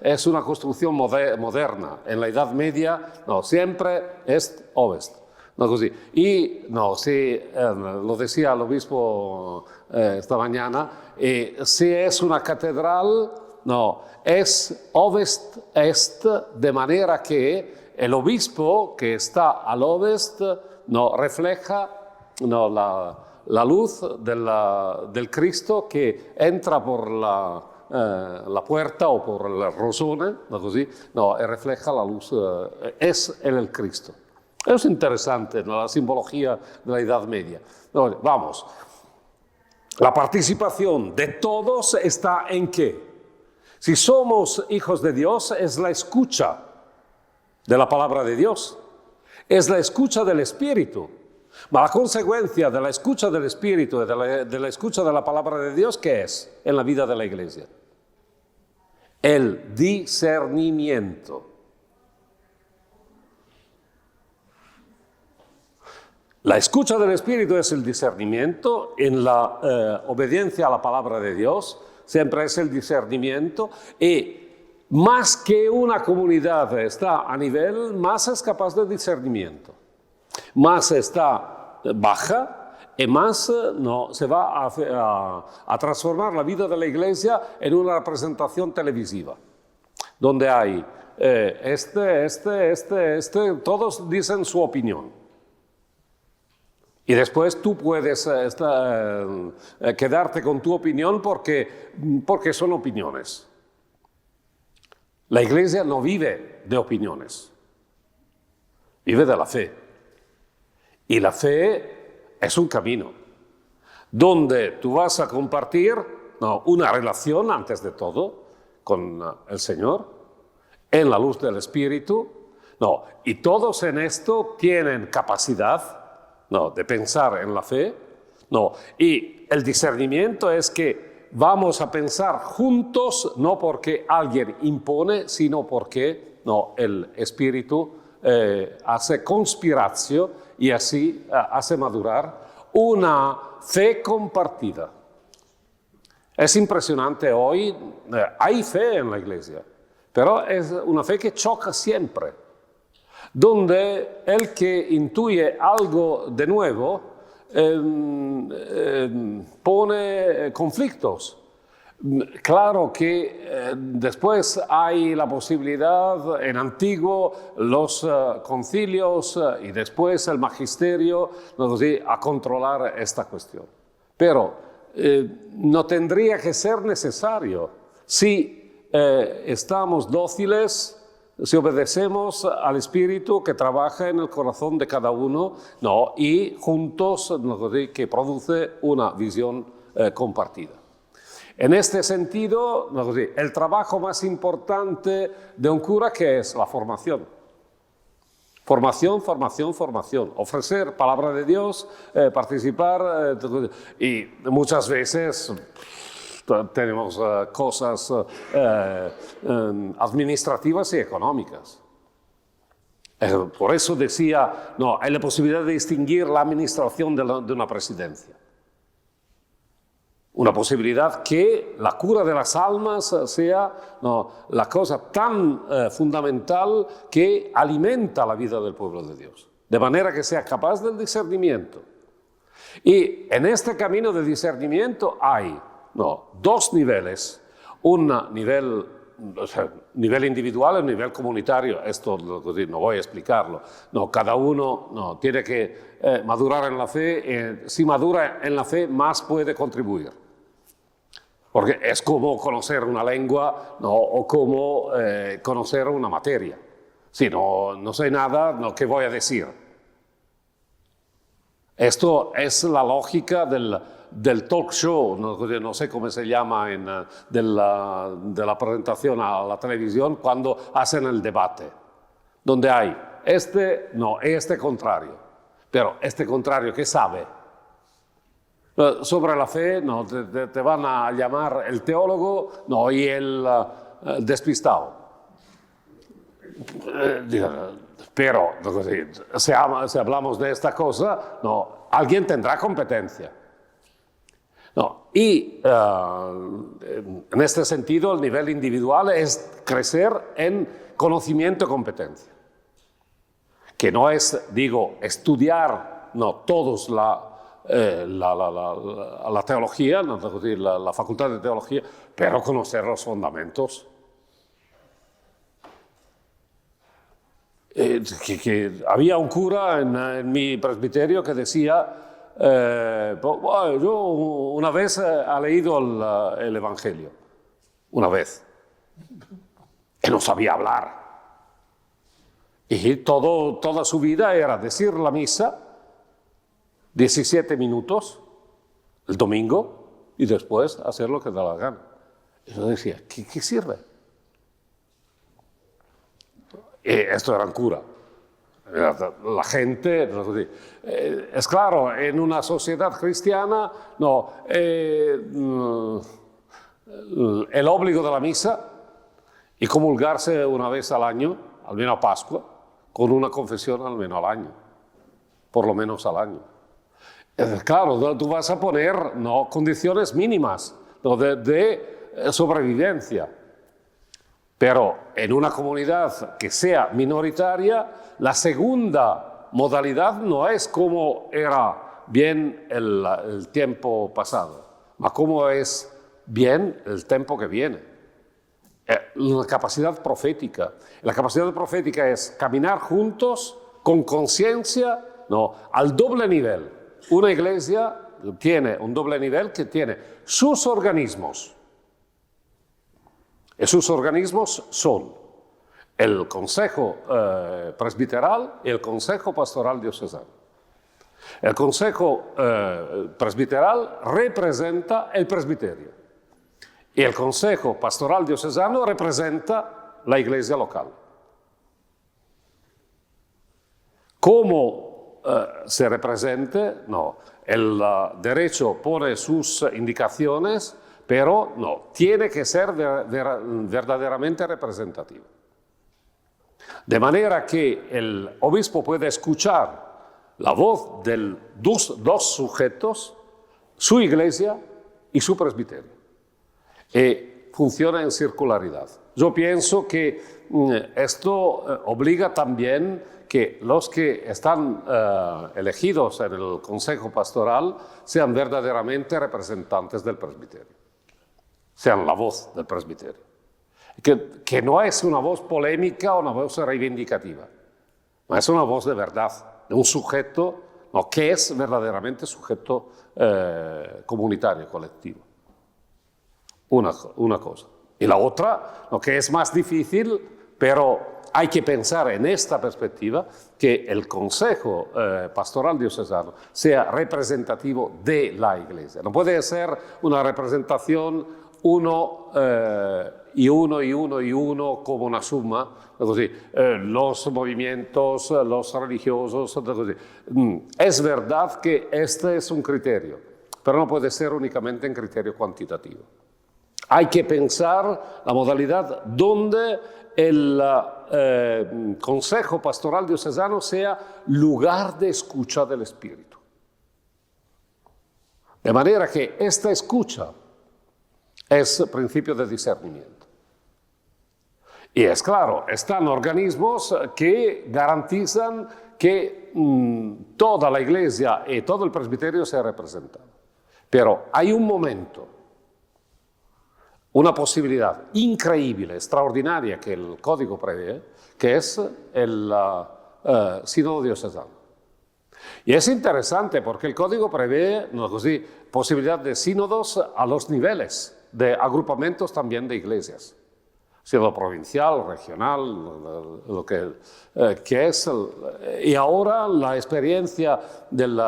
es una construcción moderna. En la Edad Media, siempre est-oest. Y lo decía el obispo esta mañana, si es una catedral, es ovest-est, de manera que el obispo que está al ovest refleja la luz del Cristo que entra por la puerta o por el rosone, y refleja la luz, es el Cristo. Es interesante la simbología de la Edad Media. Vamos, la participación de todos está en qué. Si somos hijos de Dios, es la escucha de la palabra de Dios, es la escucha del Espíritu. Ma la consecuencia de la escucha del Espíritu y de la escucha de la palabra de Dios, ¿qué es en la vida de la Iglesia? El discernimiento. La escucha del Espíritu es el discernimiento, en la obediencia a la palabra de Dios siempre es el discernimiento, y más que una comunidad está a nivel, más es capaz de discernimiento. Más está baja y más se va a transformar la vida de la Iglesia en una representación televisiva, donde hay todos dicen su opinión. Y después tú puedes quedarte con tu opinión porque son opiniones. La Iglesia no vive de opiniones, vive de la fe. Y la fe es un camino donde tú vas a compartir una relación, antes de todo, con el Señor, en la luz del Espíritu. Y todos en esto tienen capacidad de pensar en la fe. Y el discernimiento es que vamos a pensar juntos, no porque alguien impone, sino porque el Espíritu hace conspiratio y así hace madurar una fe compartida. Es impresionante hoy, hay fe en la iglesia, pero es una fe que choca siempre, donde el que intuye algo de nuevo pone conflictos. Claro que después hay la posibilidad en antiguo, los concilios y después el magisterio, a controlar esta cuestión. Pero no tendría que ser necesario si estamos dóciles, si obedecemos al Espíritu que trabaja en el corazón de cada uno, y juntos que produce una visión compartida. En este sentido, el trabajo más importante de un cura, ¿qué es? La formación. Formación, formación, formación. Ofrecer palabra de Dios, participar, y muchas veces tenemos cosas administrativas y económicas. Por eso decía, hay la posibilidad de distinguir la administración de una presidencia. Una posibilidad que la cura de las almas sea la cosa tan fundamental que alimenta la vida del pueblo de Dios, de manera que sea capaz del discernimiento. Y en este camino de discernimiento hay dos niveles, un nivel individual y un nivel comunitario. Esto no voy a explicarlo. Cada uno tiene que madurar en la fe. Si madura en la fe, más puede contribuir. Porque es como conocer una lengua o como conocer una materia. Si no sé nada, ¿qué voy a decir? Esto es la lógica del talk show, no sé cómo se llama, de la presentación a la televisión cuando hacen el debate, donde hay este contrario, pero este contrario, ¿qué sabe? Sobre la fe, te van a llamar el teólogo y el despistado. Pero si hablamos de esta cosa, alguien tendrá competencia. Y en este sentido, el nivel individual es crecer en conocimiento y competencia. Que no es, estudiar, todos la teología, la facultad de teología, pero conocer los fundamentos. Que había un cura en mi presbiterio que decía, yo una vez he leído el Evangelio, una vez, y no sabía hablar. Y toda su vida era decir la misa, 17 minutos el domingo y después hacer lo que da la gana. Y yo decía, ¿qué sirve? Esto era un cura. La gente, es claro, en una sociedad cristiana, el obligo de la misa y comulgarse una vez al año, al menos a Pascua, con una confesión al menos al año, por lo menos al año. Claro, tú vas a poner condiciones mínimas de sobrevivencia, pero en una comunidad que sea minoritaria, la segunda modalidad no es como era bien el tiempo pasado, mas como es bien el tiempo que viene. La capacidad profética. La capacidad profética es caminar juntos con conciencia al doble nivel. Una iglesia tiene un doble nivel que tiene sus organismos. Y sus organismos son el Consejo Presbiteral y el Consejo Pastoral Diocesano. El Consejo Presbiteral representa el presbiterio y el Consejo Pastoral Diocesano representa la iglesia local. ¿Cómo se represente? El derecho pone sus indicaciones, pero tiene que ser verdaderamente representativo. De manera que el obispo puede escuchar la voz de dos sujetos, su iglesia y su presbiterio. y funciona en circularidad. Yo pienso que esto obliga también que los que están elegidos en el Consejo Pastoral sean verdaderamente representantes del presbiterio, sean la voz del presbiterio, que no es una voz polémica o una voz reivindicativa, no es una voz de verdad, de un sujeto que es verdaderamente sujeto comunitario, colectivo. Una cosa. Y la otra, lo que es más difícil, pero hay que pensar en esta perspectiva, que el Consejo Pastoral Diocesano sea representativo de la Iglesia. No puede ser una representación uno y uno como una suma, così, los movimientos, los religiosos. Così. Es verdad que este es un criterio, pero no puede ser únicamente un criterio cuantitativo. Hay que pensar la modalidad donde el Consejo Pastoral Diocesano sea lugar de escucha del Espíritu. De manera que esta escucha es principio de discernimiento. Y es claro, están organismos que garantizan que toda la Iglesia y todo el presbiterio sea representado. Pero hay un momento, una posibilidad increíble, extraordinaria que el Código prevé, que es el sínodo diocesano. Y es interesante porque el Código prevé posibilidad de sínodos a los niveles, de agrupamientos también de iglesias. Sínodo provincial, regional, lo que es. Y ahora la experiencia del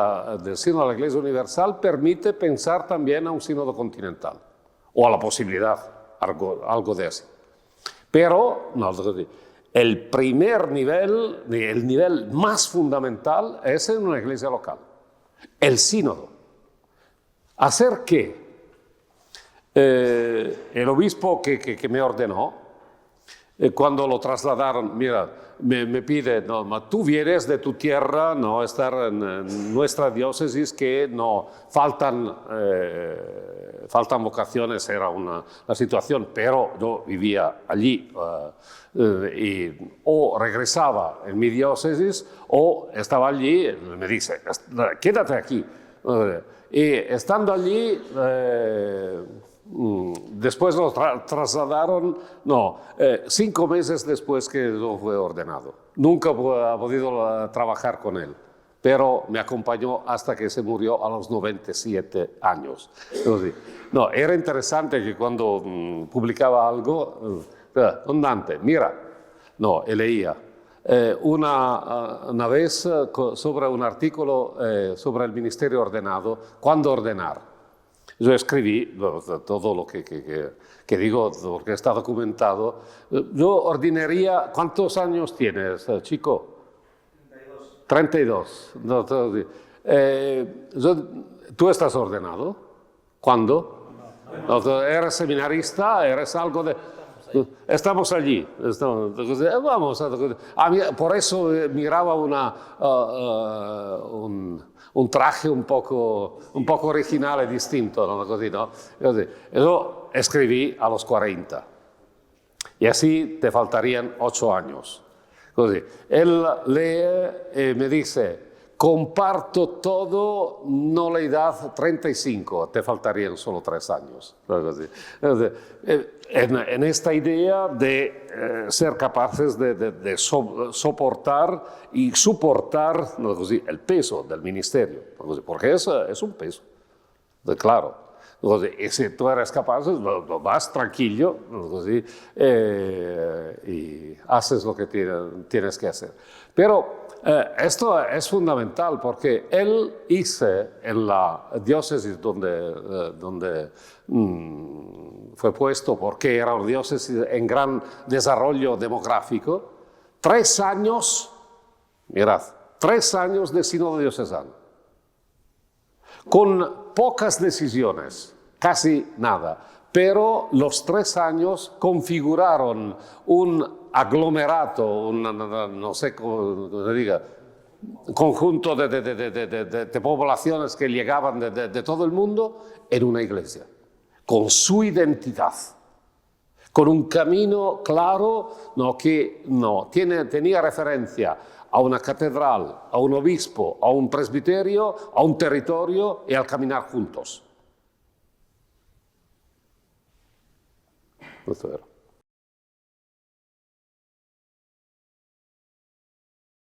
sínodo de la Iglesia Universal permite pensar también a un sínodo continental. O a la posibilidad, algo de eso. Pero el primer nivel, el nivel más fundamental, es en una iglesia local. El sínodo. ¿Hacer qué? El obispo que me ordenó, cuando lo trasladaron, mira, me pide, no, tú vienes de tu tierra, no, estar en nuestra diócesis, que no, faltan vocaciones, era una situación, pero yo vivía allí o regresaba en mi diócesis o estaba allí, me dice, quédate aquí. Y estando allí, después lo trasladaron, 5 meses después que yo fue ordenado. Nunca he podido trabajar con él, pero me acompañó hasta que se murió a los 97 años. Entonces, era interesante que cuando publicaba algo, don Dante, mira, leía una vez sobre un artículo sobre el ministerio ordenado, ¿cuándo ordenar? Yo escribí todo lo que digo, porque está documentado. Yo ordenaría, ¿cuántos años tienes, chico? 32. 32. ¿Tú estás ordenado? ¿Cuándo? No. ¿Eres seminarista? ¿Eres algo de...? Estamos allí. Vamos. Por eso miraba un traje un poco original y distinto, ¿no? Così, ¿no? Yo escribí a los 40 y así te faltarían 8 años. Così. Él lee y me dice, comparto todo, no la edad 35, te faltarían solo 3 años. En esta idea de ser capaces de soportar y soportar el peso del ministerio, porque es un peso, claro. Y si tú eres capaz, vas tranquilo y haces lo que tienes que hacer. Pero esto es fundamental porque él hizo en la diócesis donde fue puesto, porque era una diócesis en gran desarrollo demográfico, 3 años, mirad, 3 años de sínodo diocesano, con pocas decisiones, casi nada, pero los 3 años configuraron un aglomerato, no sé cómo se diga, conjunto de poblaciones que llegaban de todo el mundo en una iglesia, con su identidad, con un camino claro, que tenía referencia a una catedral, a un obispo, a un presbiterio, a un territorio y al caminar juntos. Esto era.